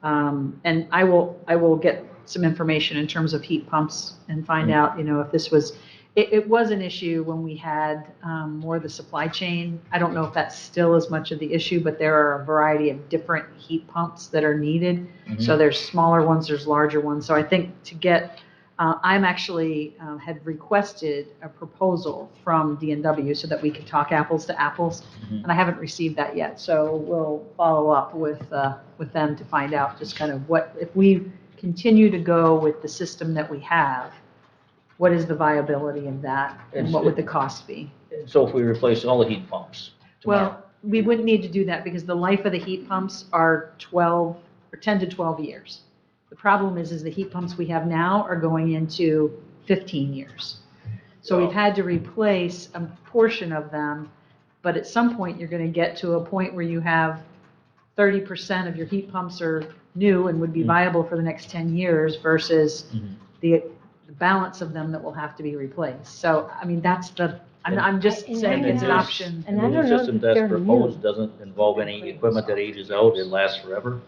And I will get some information in terms of heat pumps and find out, you know, if this was, it was an issue when we had more of the supply chain. I don't know if that's still as much of the issue, but there are a variety of different heat pumps that are needed. So there's smaller ones, there's larger ones. So I think to get, I'm actually had requested a proposal from DNW so that we could talk apples to apples, and I haven't received that yet. So we'll follow up with them to find out just kind of what, if we continue to go with the system that we have, what is the viability of that, and what would the cost be?
So if we replace all the heat pumps tomorrow,
Well, we wouldn't need to do that because the life of the heat pumps are 10 to 12 years. The problem is the heat pumps we have now are going into 15 years. So we've had to replace a portion of them, but at some point you're going to get to a point where you have 30% of your heat pumps are new and would be viable for the next 10 years versus the balance of them that will have to be replaced. So, I mean, that's I'm just saying it's an option.
And
the
I
new
don't know
system
if
that's
they're
proposed
new.
doesn't involve any equipment that ages out, it lasts forever?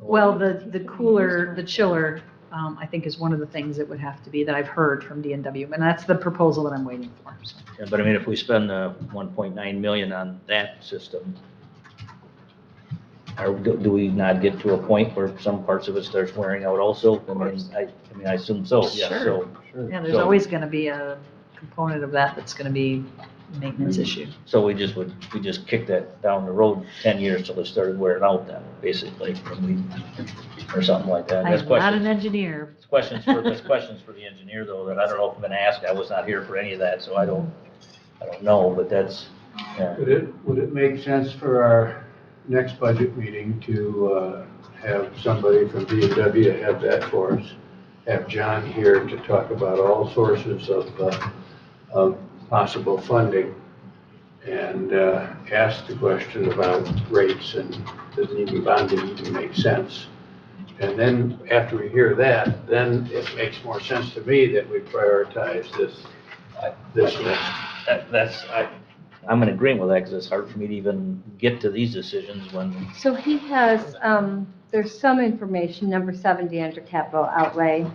Well, the cooler, the chiller, I think is one of the things that would have to be, that I've heard from DNW, and that's the proposal that I'm waiting for. So.
Yeah, but I mean, if we spend 1.9 million on that system, do we not get to a point where some parts of it starts wearing out also? I mean, I assume so, yeah, so.
Yeah, there's
So-
always going to be a component of that that's going to be a maintenance issue.
So we just kick that down the road 10 years till it started wearing out then, basically, or something like that. That's
I'm not
questions.
an engineer.
That's questions for the engineer though, that I don't know if I'm gonna ask. I was not here for any of that, so I don't know, but that's, yeah.
Would it make sense for our next budget meeting to have somebody from BWS have that for us? Have John here to talk about all sources of possible funding and ask the question about rates and does even bonding even make sense? And then after we hear that, then it makes more sense to me that we prioritize this list.
I'm in agreement with that, because it's hard for me to even get to these decisions when,
So he has, there's some information, number 70 under capital outlay.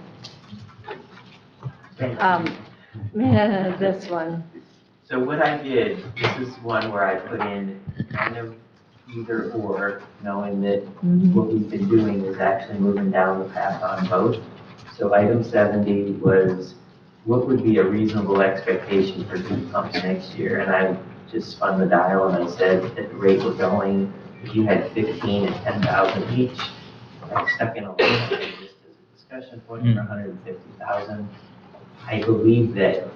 This one.
So what I did, this is one where I put in kind of either or, knowing that what we've been doing is actually moving down the path on both. So item 70 was, what would be a reasonable expectation for heat pumps next year? And I just spun the dial and I said, at the rate we're going, if you had 15 and 10,000 each, I stuck in a little bit just as a discussion point for 150,000. I believe that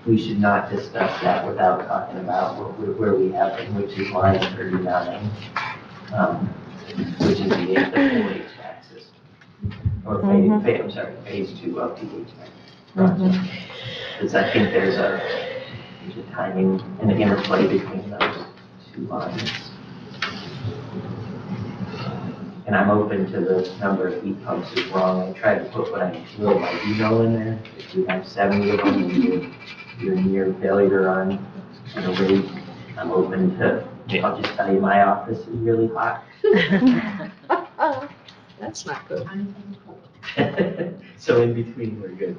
we should not discuss that without talking about where we have it, which is line 39, which is the full HVAC system. Or phase 2 of the HVAC project. Because I think there's a timing and an interplay between those two lines. And I'm open to the number of heat pumps is wrong. I tried to put what I will I do know in there. If you have 70 of them and you're near failure on a rate, I'm open to, I'll just tell you, my office is really hot.
That's not good.
So in between, we're good.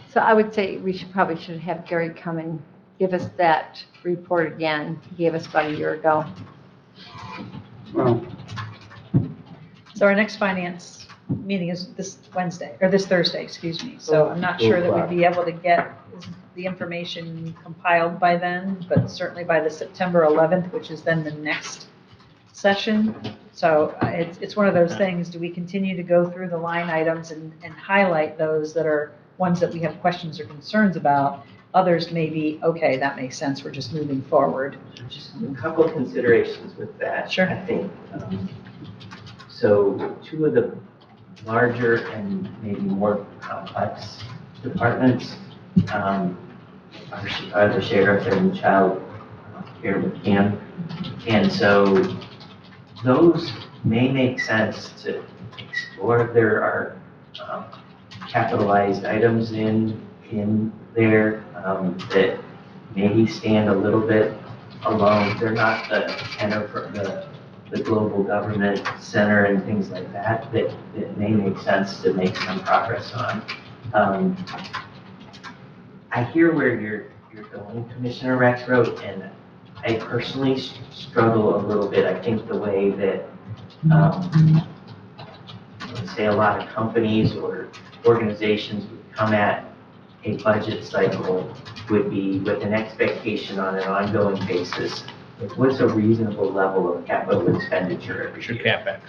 So I would say we probably should have Gary come and give us that report again. He gave us about a year ago.
Well,
So our next finance meeting is this Wednesday, or this Thursday, excuse me. So I'm not sure that we'd be able to get the information compiled by then, but certainly by the September 11th, which is then the next session. So it's one of those things, do we continue to go through the line items and highlight those that are ones that we have questions or concerns about? Others may be, okay, that makes sense, we're just moving forward.
Just a couple of considerations with that.
Sure.
I think. So two of the larger and maybe more complex departments are the sheriff and child care with CAM. And so those may make sense to explore. There are capitalized items in there that maybe stand a little bit alone. They're not the kind of the global government center and things like that may make sense to make some progress on. I hear where you're going, Commissioner Rexroth, and I personally struggle a little bit. I think the way that, say, a lot of companies or organizations would come at a budget cycle would be with an expectation on an ongoing basis. Like, what's a reasonable level of capital expenditure every year?
CapEx.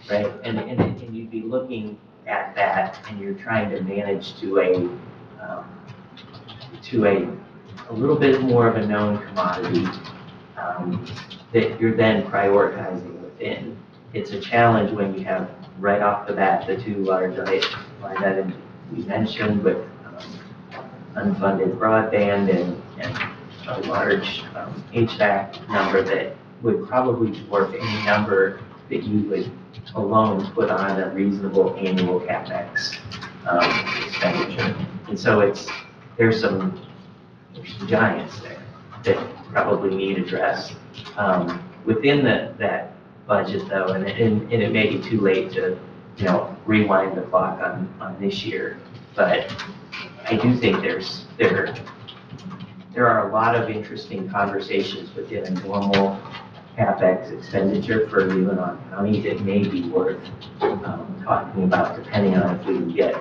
Right, and you'd be looking at that, and you're trying to manage to a little bit more of a known commodity that you're then prioritizing within. It's a challenge when you have right off the bat the two large line items we mentioned with unfunded broadband and a large HVAC number that would probably dwarf any number that you would alone put on a reasonable annual CapEx expenditure. And so there's some giants there that probably need addressed. Within that budget though, and it may be too late to, rewind the clock on this year, but I do think there are a lot of interesting conversations within a normal CapEx expenditure for Leelanau County that may be worth talking about, depending on if we can get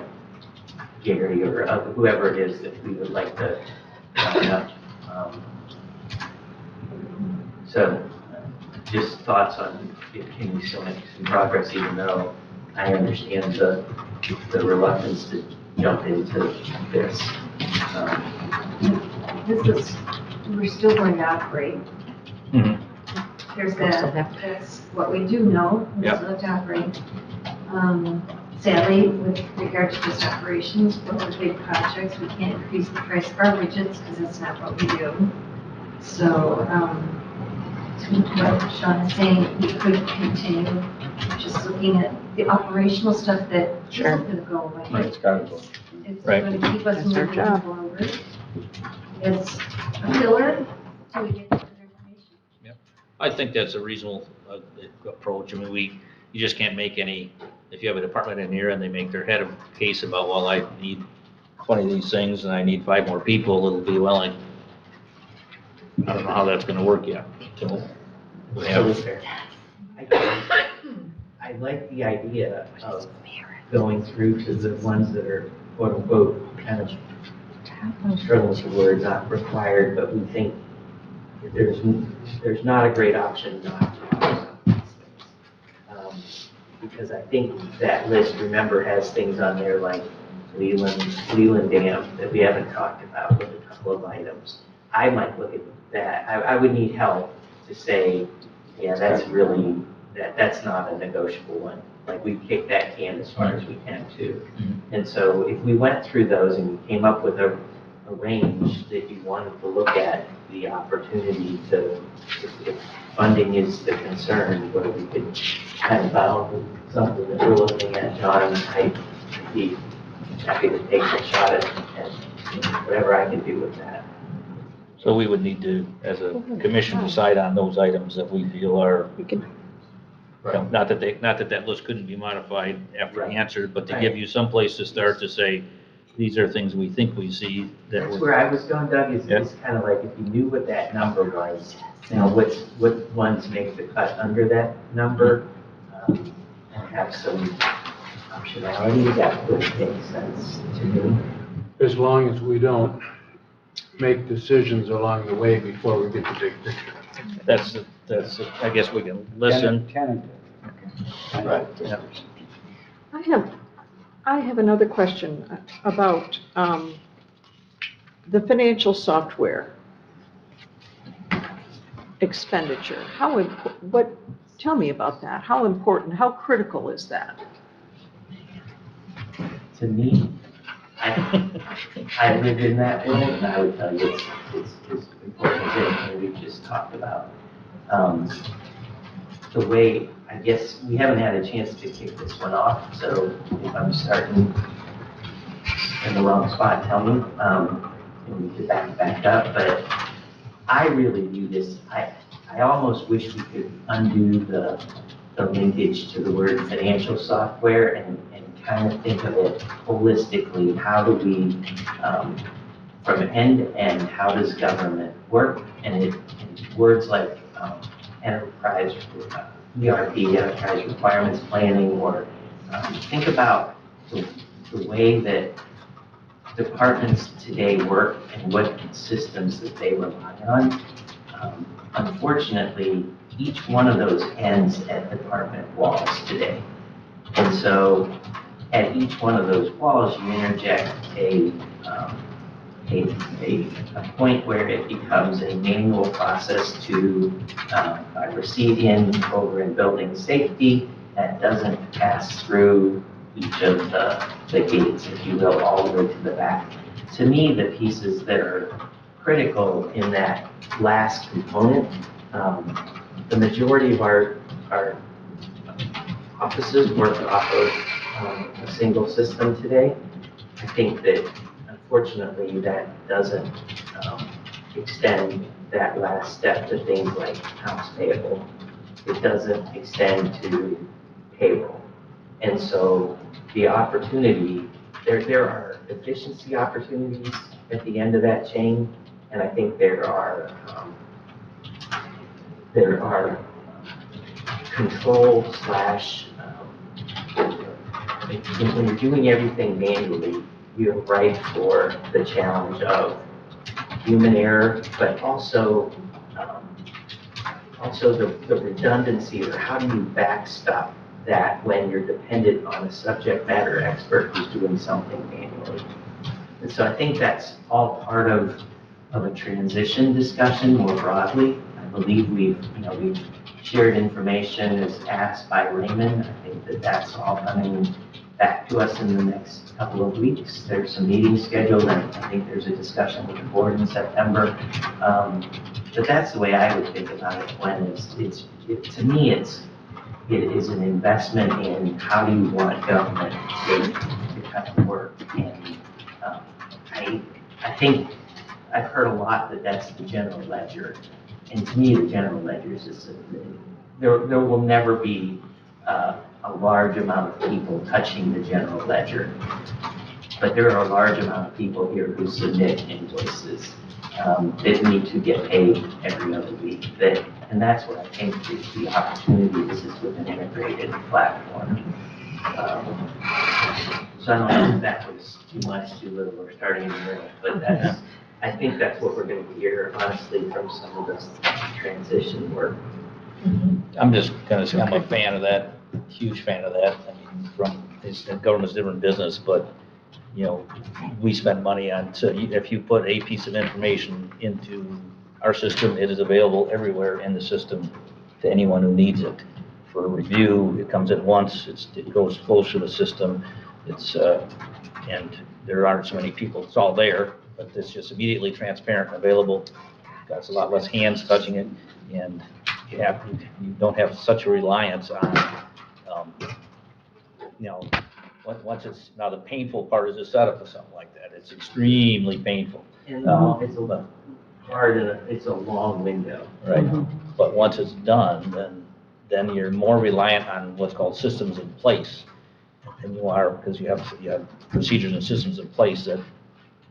Gary or whoever it is that we would like to line up. So just thoughts on if can we still make some progress, even though I understand the reluctance to jump into this.
We're still going to operate. There's that's what we do know, we still have to operate. Sadly, with regard to just operations, for the big projects, we can't increase the price of our widgets because that's not what we do. So, to what Sean is saying, we could continue just looking at the operational stuff that isn't going to go away.
It's got to go.
It's
Right.
going to keep us
That's our
moving
job.
forward. It's a filler till we get the information.
I think that's a reasonable approach. I mean, you just can't make if you have a department in here and they make their head a case about, well, I need 20 of these things and I need 5 more people, it'll be, well, I don't know how that's gonna work yet. So, we have,
I like the idea of going through to the ones that are quote unquote kind of struggling with the word, not required, but we think there's not a great option not to do some of these things. Because I think that list, remember, has things on there like Leland Dam that we haven't talked about with a couple of items. I might look at that. I would need help to say, yeah, that's not a negotiable one. Like, we kick that can as far as we can too. And so if we went through those and we came up with a range that you wanted to look at, the opportunity to, if funding is the concern, where we could kind of bound something that we're looking at, John, I'd be happy to take a shot at whatever I can do with that.
so we would need to, as a commission, decide on those items that we feel are, not that list couldn't be modified after answered, but to give you some place to start to say, these are things we think we see that
That's
would.
where I was going, Doug, is kind of like if you knew what that number was, what ones make the cut under that number, and have some optionality, that would make sense to me.
As long as we don't make decisions along the way before we get the big picture.
I guess we can listen.
Tentative.
Right, yeah.
I have another question about the financial software expenditure. Tell me about that. How important, how critical is that?
To me, I live in that world, and I would tell you it's important as anything we've just talked about. The way, I guess, we haven't had a chance to kick this one off, so if I'm starting in the wrong spot, tell me, and we could back up, but I really view this, I almost wish we could undo the linkage to the word financial software and kind of think of it holistically. How do we, from end to end, how does government work? And words like enterprise, ERP, enterprise requirements planning, or think about the way that departments today work and what systems that they rely on. Unfortunately, each one of those ends at department walls today. And so at each one of those walls, you interject a point where it becomes a manual process to receive in over in building safety that doesn't pass through each of the gates, if you will, all the way to the back. To me, the pieces that are critical in that last component, the majority of our offices work off of a single system today. I think that unfortunately that doesn't extend that last step to things like accounts payable. It doesn't extend to payroll. And so the opportunity, there are efficiency opportunities at the end of that chain, and I think there are control slash, when you're doing everything manually, you're right for the challenge of human error, but also the redundancy, or how do you backstop that when you're dependent on a subject matter expert who's doing something manually. And so I think that's all part of a transition discussion more broadly. I believe we've shared information as asked by Raymond. I think that that's all coming back to us in the next couple of weeks. There's some meetings scheduled, and I think there's a discussion with the board in September. But that's the way I would think about it, when to me, it is an investment in how do you want government to kind of work. And I think I've heard a lot that that's the general ledger. And to me, the general ledger is just, there will never be a large amount of people touching the general ledger. But there are a large amount of people here who submit invoices that need to get paid every other week. And that's what I think the opportunity is with an integrated platform. So I don't know if that was too much, too little, or starting in the middle, but I think that's what we're going to hear, honestly, from some of this transition work.
I'm just gonna say, I'm a fan of that, huge fan of that. I mean, government's different business, but, we spend money on, so if you put a piece of information into our system, it is available everywhere in the system to anyone who needs it. For review, it comes in once, it goes closer to the system, and there aren't so many people, it's all there, but it's just immediately transparent and available. Got a lot less hands touching it, and you don't have such a reliance on, once it's, now the painful part is the setup of something like that. It's extremely painful.
And it's a hard, and it's a long window.
Right, but once it's done, then you're more reliant on what's called systems in place than you are, because you have procedures and systems in place that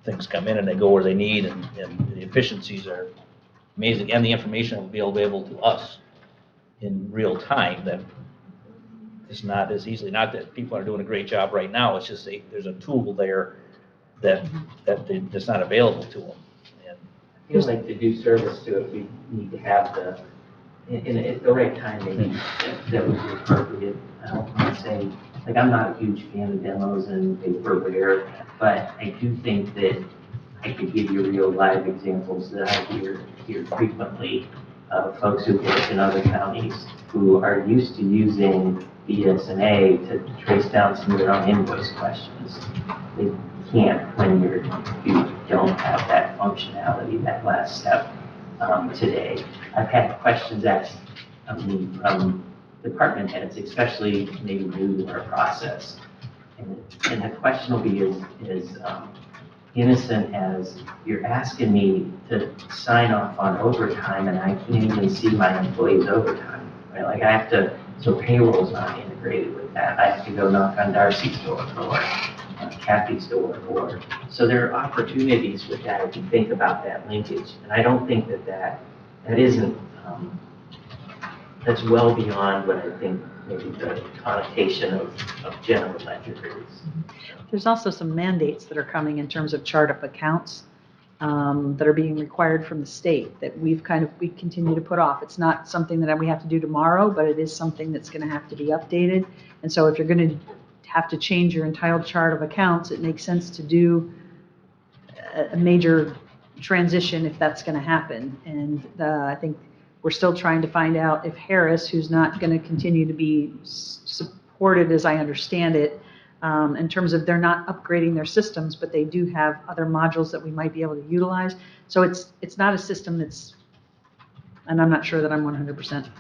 things come in and they go where they need, and the efficiencies are amazing, and the information will be available to us in real time that It's not as easily, not that people are doing a great job right now, it's just there's a tool there that's not available to them. And
I feel like to do service to it, we need to have at the right time, maybe, that would be appropriate. I don't want to say, like, I'm not a huge fan of demos and vaporware, but I do think that I could give you real live examples that I hear frequently of folks who work in other counties who are used to using BSNA to trace down some of their own invoice questions. They can't when you don't have that functionality, that last step today. I've had questions asked of me from department heads, especially maybe new to our process. And the question will be as innocent as, you're asking me to sign off on overtime and I can't even see my employees' overtime, right? Like I have to, so payroll's not integrated with that. I have to go knock on Darcy's door or Kathy's door so there are opportunities with that if you think about that linkage. And I don't think that isn't, that's well beyond what I think maybe the connotation of general ledger is.
There's also some mandates that are coming in terms of chart of accounts that are being required from the state that we continue to put off. It's not something that we have to do tomorrow, but it is something that's going to have to be updated. And so if you're going to have to change your entire chart of accounts, it makes sense to do a major transition if that's going to happen. And I think we're still trying to find out if Harris, who's not going to continue to be supported as I understand it, in terms of they're not upgrading their systems, but they do have other modules that we might be able to utilize. So it's not a system that's, and I'm not sure that I'm 100%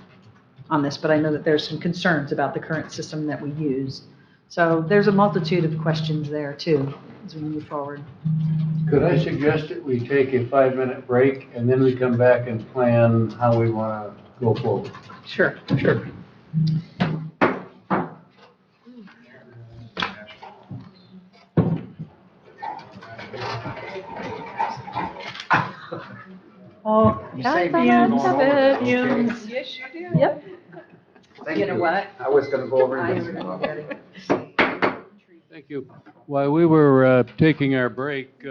on this, but I know that there's some concerns about the current system that we use. So there's a multitude of questions there too as we move forward.
Could I suggest that we take a 5-minute break and then we come back and plan how we want to go forward?
Sure.
Sure.
Oh,
You saved me from
fumes,
going over this, okay?
fumes.
Yes, you do.
Yep.
Thank
You know what?
I was gonna go over
I
this.
am gonna get it.
Thank you. While we were taking our break,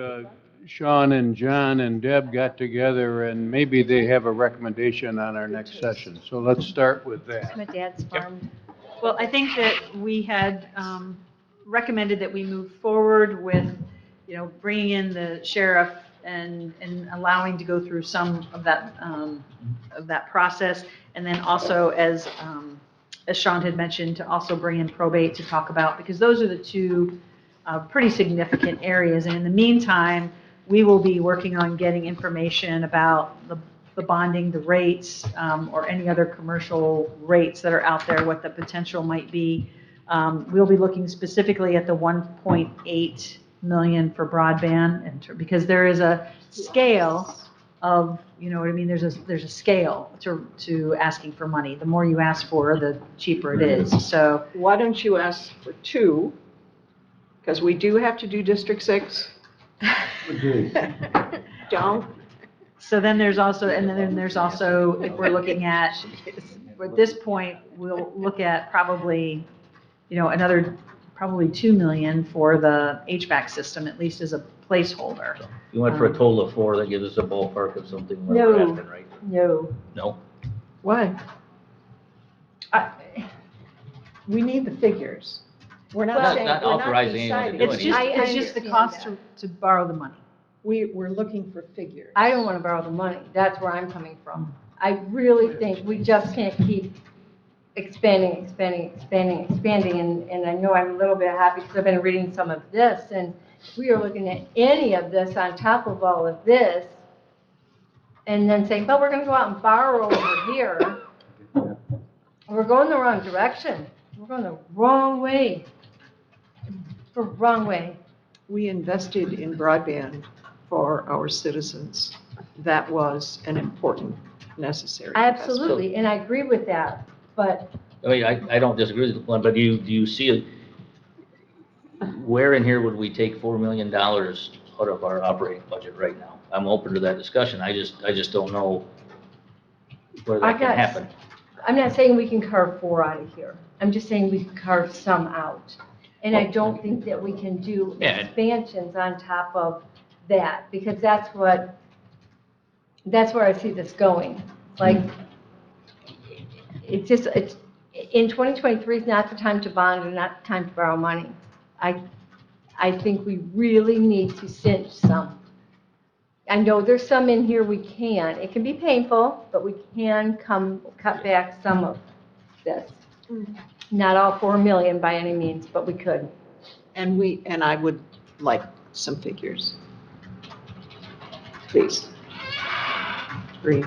Sean and John and Deb got together and maybe they have a recommendation on our next session. So let's start with that.
My dad's farm.
Well, I think that we had recommended that we move forward with, bringing in the sheriff and allowing to go through some of that process. And then also, as Sean had mentioned, to also bring in probate to talk about, because those are the two pretty significant areas. And in the meantime, we will be working on getting information about the bonding, the rates, or any other commercial rates that are out there, what the potential might be. We'll be looking specifically at the 1.8 million for broadband, and because there is a scale of, you know what I mean, there's a scale to asking for money. The more you ask for, the cheaper it is. So
Why don't you ask for 2? Because we do have to do District 6. Don't.
So then there's also, if we're looking at, at this point, we'll look at probably, another, probably 2 million for the HVAC system, at least as a placeholder.
So you went for a total of 4, that gives us a ballpark of something where we're
No.
at, then, right?
No.
No?
Why? We need the figures. We're not
Not-
saying,
not
we're not
authorizing anyone to
deciding.
do
It's
anything.
just the
understand
cost
that.
to borrow the money.
We're looking for figures.
I don't want to borrow the money. That's where I'm coming from. I really think we just can't keep expanding. And I know I'm a little bit happy because I've been reading some of this, and we are looking at any of this on top of all of this, and then saying, but we're going to go out and borrow over here. We're going the wrong direction. We're going the wrong way. The wrong way.
We invested in broadband for our citizens. That was an important, necessary investment.
Absolutely, and I agree with that, but
I mean, I don't disagree with one, but do you see it? Where in here would we take $4 million out of our operating budget right now? I'm open to that discussion. I just don't know where that can happen.
I'm not saying we can carve 4 out of here. I'm just saying we can carve some out. And I don't think that we can do
Yeah.
expansions on top of that, because that's where I see this going. Like, it's just, in 2023 is not the time to bond and not the time to borrow money. I think we really need to cinch some. I know there's some in here we can. It can be painful, but we can cut back some of this. Not all 4 million by any means, but we could.
And I would like some figures. Please. Agreed.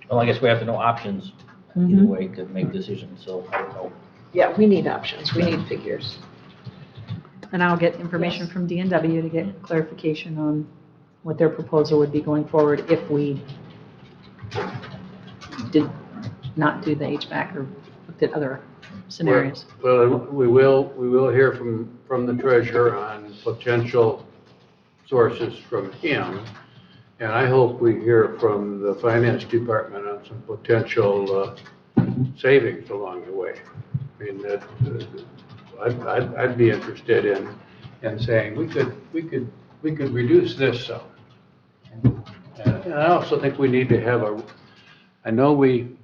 Well, I guess we have to know options either way to make decisions, so I don't know.
Yeah, we need options, we need figures.
And I'll get information from DNW to get clarification on what their proposal would be going forward if we did not do the HVAC or looked at other scenarios.
Well, we will hear from the treasurer on potential sources from him. And I hope we hear from the finance department on some potential savings along the way. I mean, I'd be interested in saying we could reduce this some. And I also think we need to have I know we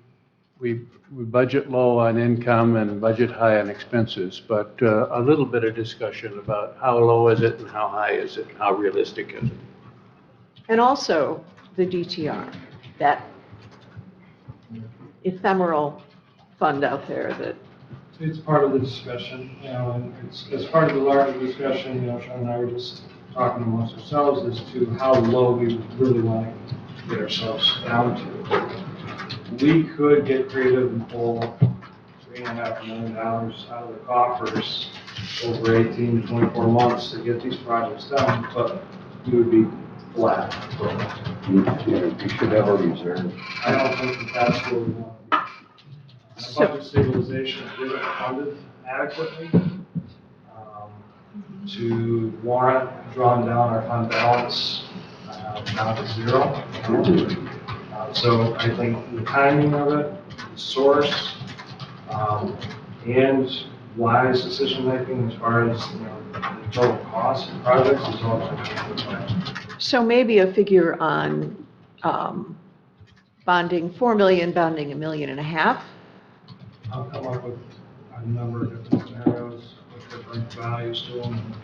budget low on income and budget high on expenses, but a little bit of discussion about how low is it and how high is it, and how realistic is it?
And also the DTR, that ephemeral fund out there that,
It's part of the discussion, and it's part of the larger discussion, Sean and I were just talking amongst ourselves as to how low we really want to get ourselves down to. We could get creative and pull $3.5 million out of the coffers over 18 to 24 months to get these projects done, but we would be flat.
You should have a reserve.
I don't think that's what we want. The budget stabilization isn't funded adequately to warrant drawing down our fund balance down to 0. So I think the timing of it, the source, and wise decision-making as far as the total cost of projects is all going.
so maybe a figure on bonding 4 million, bonding $1.5 million.
I'll come up with a number of different scenarios with different values to them.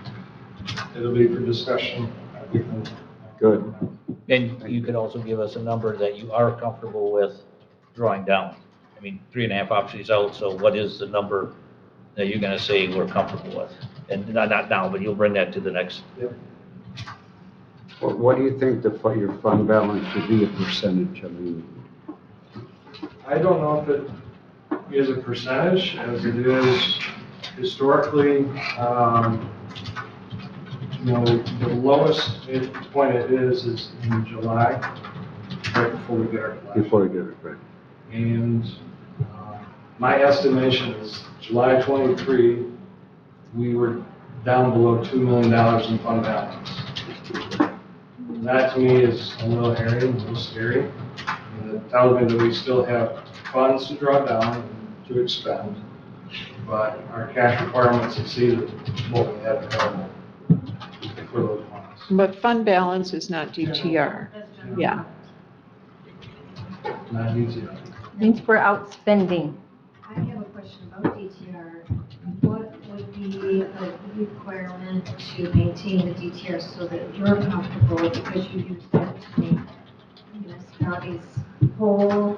It'll be for discussion.
Good.
And you could also give us a number that you are comfortable with drawing down. I mean, 3.5 obviously is out, so what is the number that you're gonna say we're comfortable with? And not now, but you'll bring that to the next.
What do you think your fund balance should be a percentage? I mean,
I don't know if it is a percentage as it is historically, the lowest point it is in July, right before we get our collection.
before we get it right.
And my estimation is July 23, we were down below $2 million in fund balance. That to me is a little hairy, a little scary. And it tells me that we still have funds to draw down and to expend, but our cash requirements exceeded what we had available for those funds.
But fund balance is not DTR. Yeah.
Not easy.
Means we're outspending.
I have a question about DTR. What would be a requirement to maintain the DTR so that you're comfortable because you use that to make municipalities whole?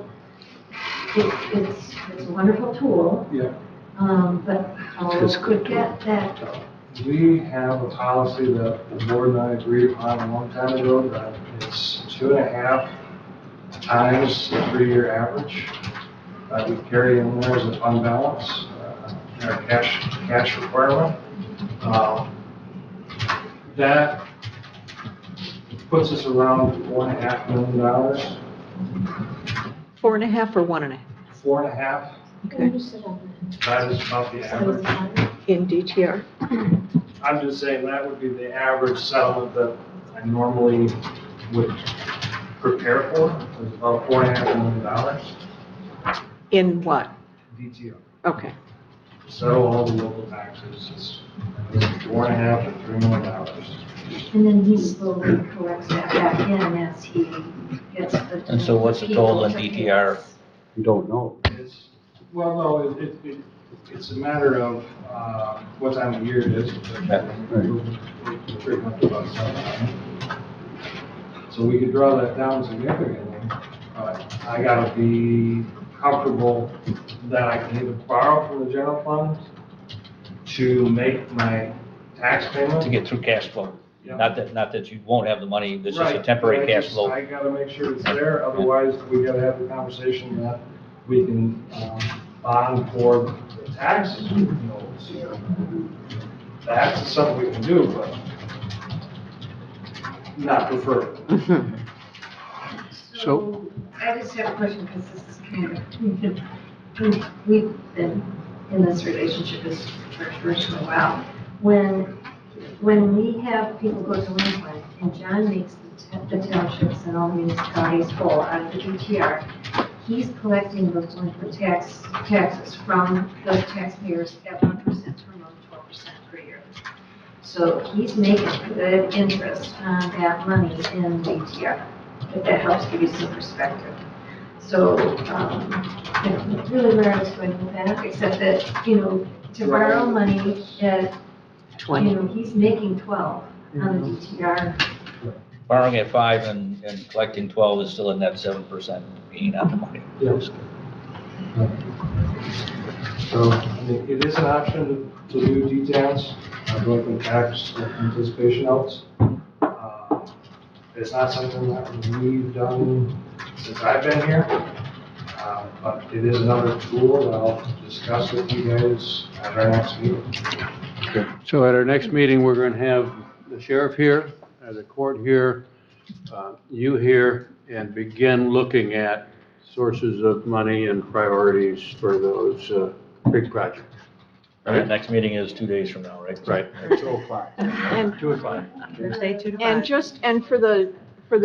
It's a wonderful tool.
Yeah.
But how could that,
We have a policy that the board and I agreed upon a long time ago that it's 2.5 times the 3-year average that we carry in there as a fund balance, our cash requirement. That puts us around $4.5 million.
4.5 or 1.5?
4.5.
Okay.
That is about the average.
In DTR.
I'm just saying that would be the average settlement that I normally would prepare for, is about $4.5 million.
In what?
DTR.
Okay.
Settle all the local taxes, it's $4.5 to $3 million.
And then he slowly collects that back in as he gets the.
And so what's the total in
people to pay
DTR?
us.
You don't know.
Well, no, it's a matter of what time of year it is. We're pretty much about summertime. So we could draw that down significantly, but I gotta be comfortable that I can either borrow from the general fund to make my tax payment.
To get through cash flow.
Yeah.
Not that you won't have the money, this is a
Right,
temporary
but I
cash
just-
flow.
I gotta make sure it's there, otherwise we gotta have the conversation that we can bond for the taxes, you know, so that's something we can do, but not preferred.
So-
I just have a question, because this is kind of, we've been in this relationship as treasurers for a while. When we have people go delinquent, and John makes the townships and all municipalities whole out of the DTR, he's collecting those delinquent taxes from those taxpayers at 1% per month, 12% per year. So he's making good interest on that money in DTR, if that helps give you some perspective. So, really where I was going with that, except that, to borrow money at,
20.
he's making 12 on the DTR.
Borrowing at 5 and collecting 12 is still a net 7% gain on the money.
Yes. So, I mean, it is an option to do details, delinquent tax anticipation notes. It's not something that we've done since I've been here, but it is another tool that I'll discuss with you guys at our next meeting.
So at our next meeting, we're going to have the sheriff here, the court here, you here, and begin looking at sources of money and priorities for those big projects.
All right, next meeting is 2 days from now, right?
Right.
And,
2 o'clock.
Thursday, 2 to 5.
and for the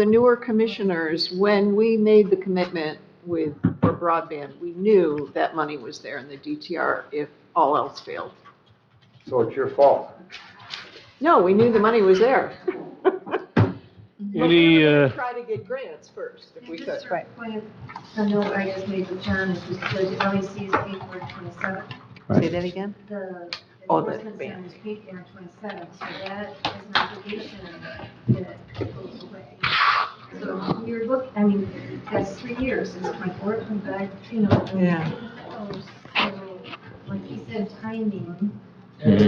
newer commissioners, when we made the commitment for broadband, we knew that money was there in the DTR if all else failed.
So it's your fault.
No, we knew the money was there.
Any,
Try to get grants first, if we
And
could.
just for a point of, the note I just made with John, which was the LEC is paid for in 27.
Say that again?
The
Oh, the
enforcement center
band.
is paid for in 27, so that is an obligation that goes away. So you're that's 3 years, it's 24, 25,
Yeah.
So, like you said, timing.
And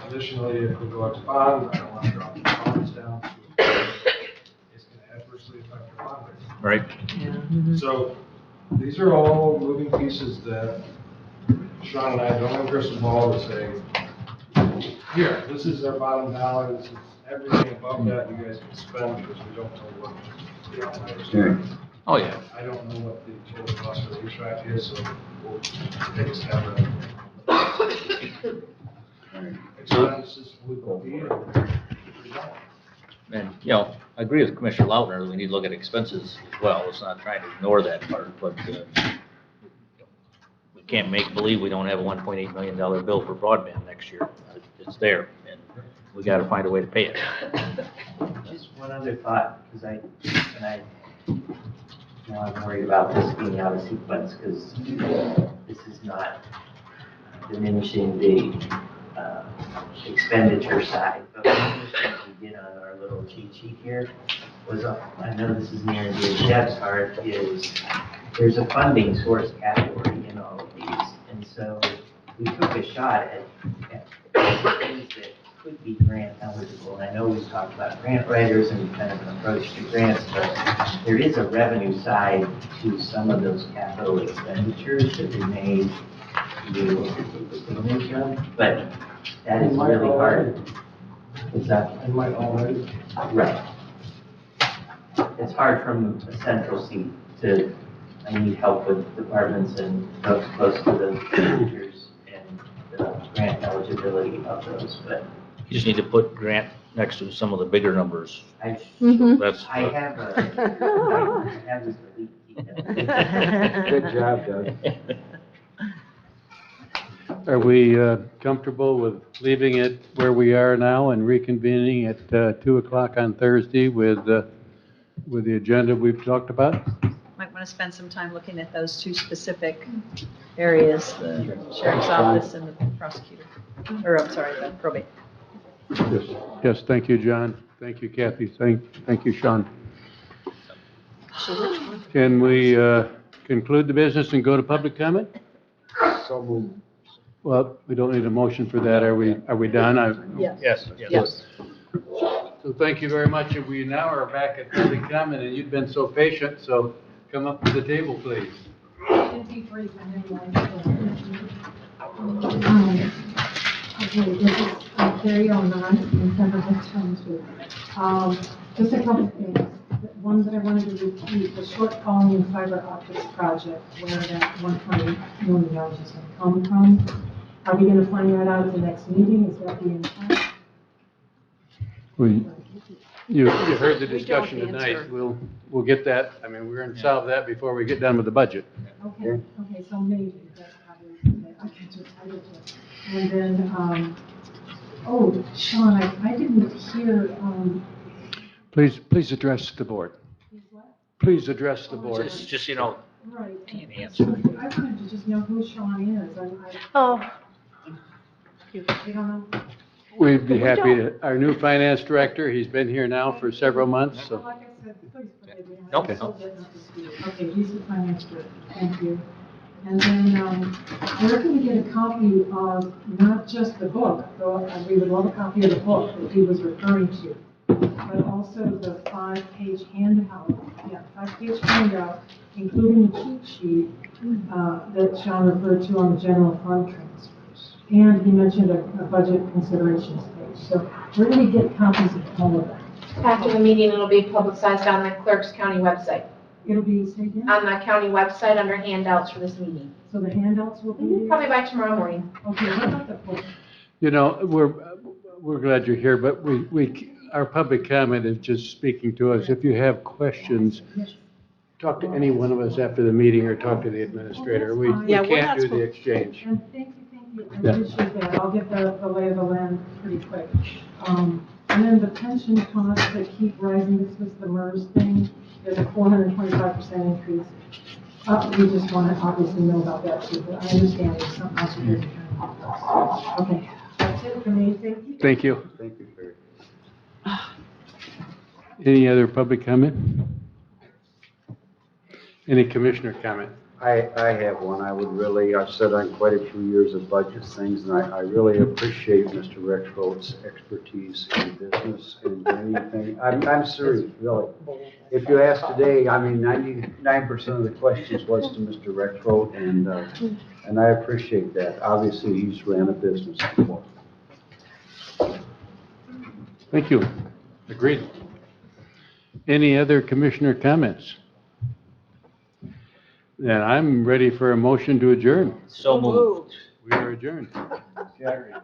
additionally, if we go out to bond, I don't want to drop the bonds down. It's going to adversely affect the bond rate.
Right.
Yeah.
So these are all moving pieces that Sean and I don't have a crystal ball to say, here, this is our bottom dollar, this is everything above that you guys can spend, because we don't know what the outliers are.
Oh, yeah.
I don't know what the total cost for the HVAC is, so we'll take a stab at it. Expenses would be,
And, I agree with Commissioner Lautner, we need to look at expenses as well. It's not trying to ignore that part, but we can't make believe we don't have a $1.8 million bill for broadband next year. It's there, and we got to find a way to pay it.
Just one other thought, because I'm worried about this being out of sequence, because this is not diminishing the expenditure side, but one of the things we did on our little cheat sheet here was, I know this is near and dear to Deb's heart, is there's a funding source category in all of these, and so we took a shot at things that could be grant eligible. And I know we've talked about grant writers and kind of an approach to grants, but there is a revenue side to some of those capital expenditures that we may be able to take advantage of, but that is really hard. Is that?
I might already.
Right. It's hard from a central seat to, I need help with departments and folks close to the managers and the grant eligibility of those, but
You just need to put grant next to some of the bigger numbers.
I,
Mhm.
That's,
I have a, I have this delete key
Good job, Doug.
Are we comfortable with leaving it where we are now and reconvening at 2 o'clock on Thursday with the agenda we've talked about?
Might want to spend some time looking at those two specific areas, the sheriff's office and the prosecutor, or I'm sorry, the probate.
Yes, thank you, John. Thank you, Kathy. Thank you, Sean. Can we conclude the business and go to public comment?
So moved.
Well, we don't need a motion for that. Are we done?
Yes.
So thank you very much. And we now are back at public comment, and you've been so patient, so come up to the table, please.
Okay, this is Carrie Onan in Pemberton Township. Just a couple of things. One that I wanted to repeat, the shortfall in the fiber optics project, where that $1.8 million is going to come from. Are we going to find that out at the next meeting? Is that the intent?
You heard the discussion tonight. We'll get that. I mean, we're going to solve that before we get done with the budget.
Okay, so maybe that's probably, I get you. And then, Sean, I didn't hear,
Please address the board. Please address the board.
Just,
right.
can't answer.
I wanted to just know who Sean is.
Oh,
You don't know?
We'd be happy to, our new finance director, he's been here now for several months, so.
Like I said, please forgive me.
Nope.
Okay, he's the finance director. Thank you. And then, where can we get a copy of not just the book, though we would love a copy of the book that he was referring to, but also the 5-page handout, 5-page handout, including the cheat sheet that Sean referred to on the general fund transfers. And he mentioned a budget considerations page. So where do we get copies of all of that?
After the meeting, it'll be publicized on the Clerks County website.
It'll be, say again?
On the county website under handouts for this meeting.
So the handouts will be there?
Probably by tomorrow morning.
Okay, what about the book?
You know, we're glad you're here, but our public comment is just speaking to us. If you have questions, talk to any one of us after the meeting or talk to the administrator. We
Yeah, we're
can't
not
do the exchange.
And thank you. I appreciate that. I'll get the lay of the land pretty quick. And then the pension costs that keep rising, this was the MERS thing, there's a 425% increase. We just want to obviously know about that too, but I understand there's something else we're trying to. Okay, that's it for me. Thank you.
Thank you, Barry. Any other public comment? Any commissioner comment?
I have one. I've sat on quite a few years of budget things, and I really appreciate Mr. Rexroth's expertise in business and anything. I'm serious, really. If you ask today, I mean, 99% of the questions was to Mr. Rexroth, and I appreciate that. Obviously, he's ran a business before.
Thank you. Agreed. Any other commissioner comments? Then I'm ready for a motion to adjourn.
So moved.
We are adjourned.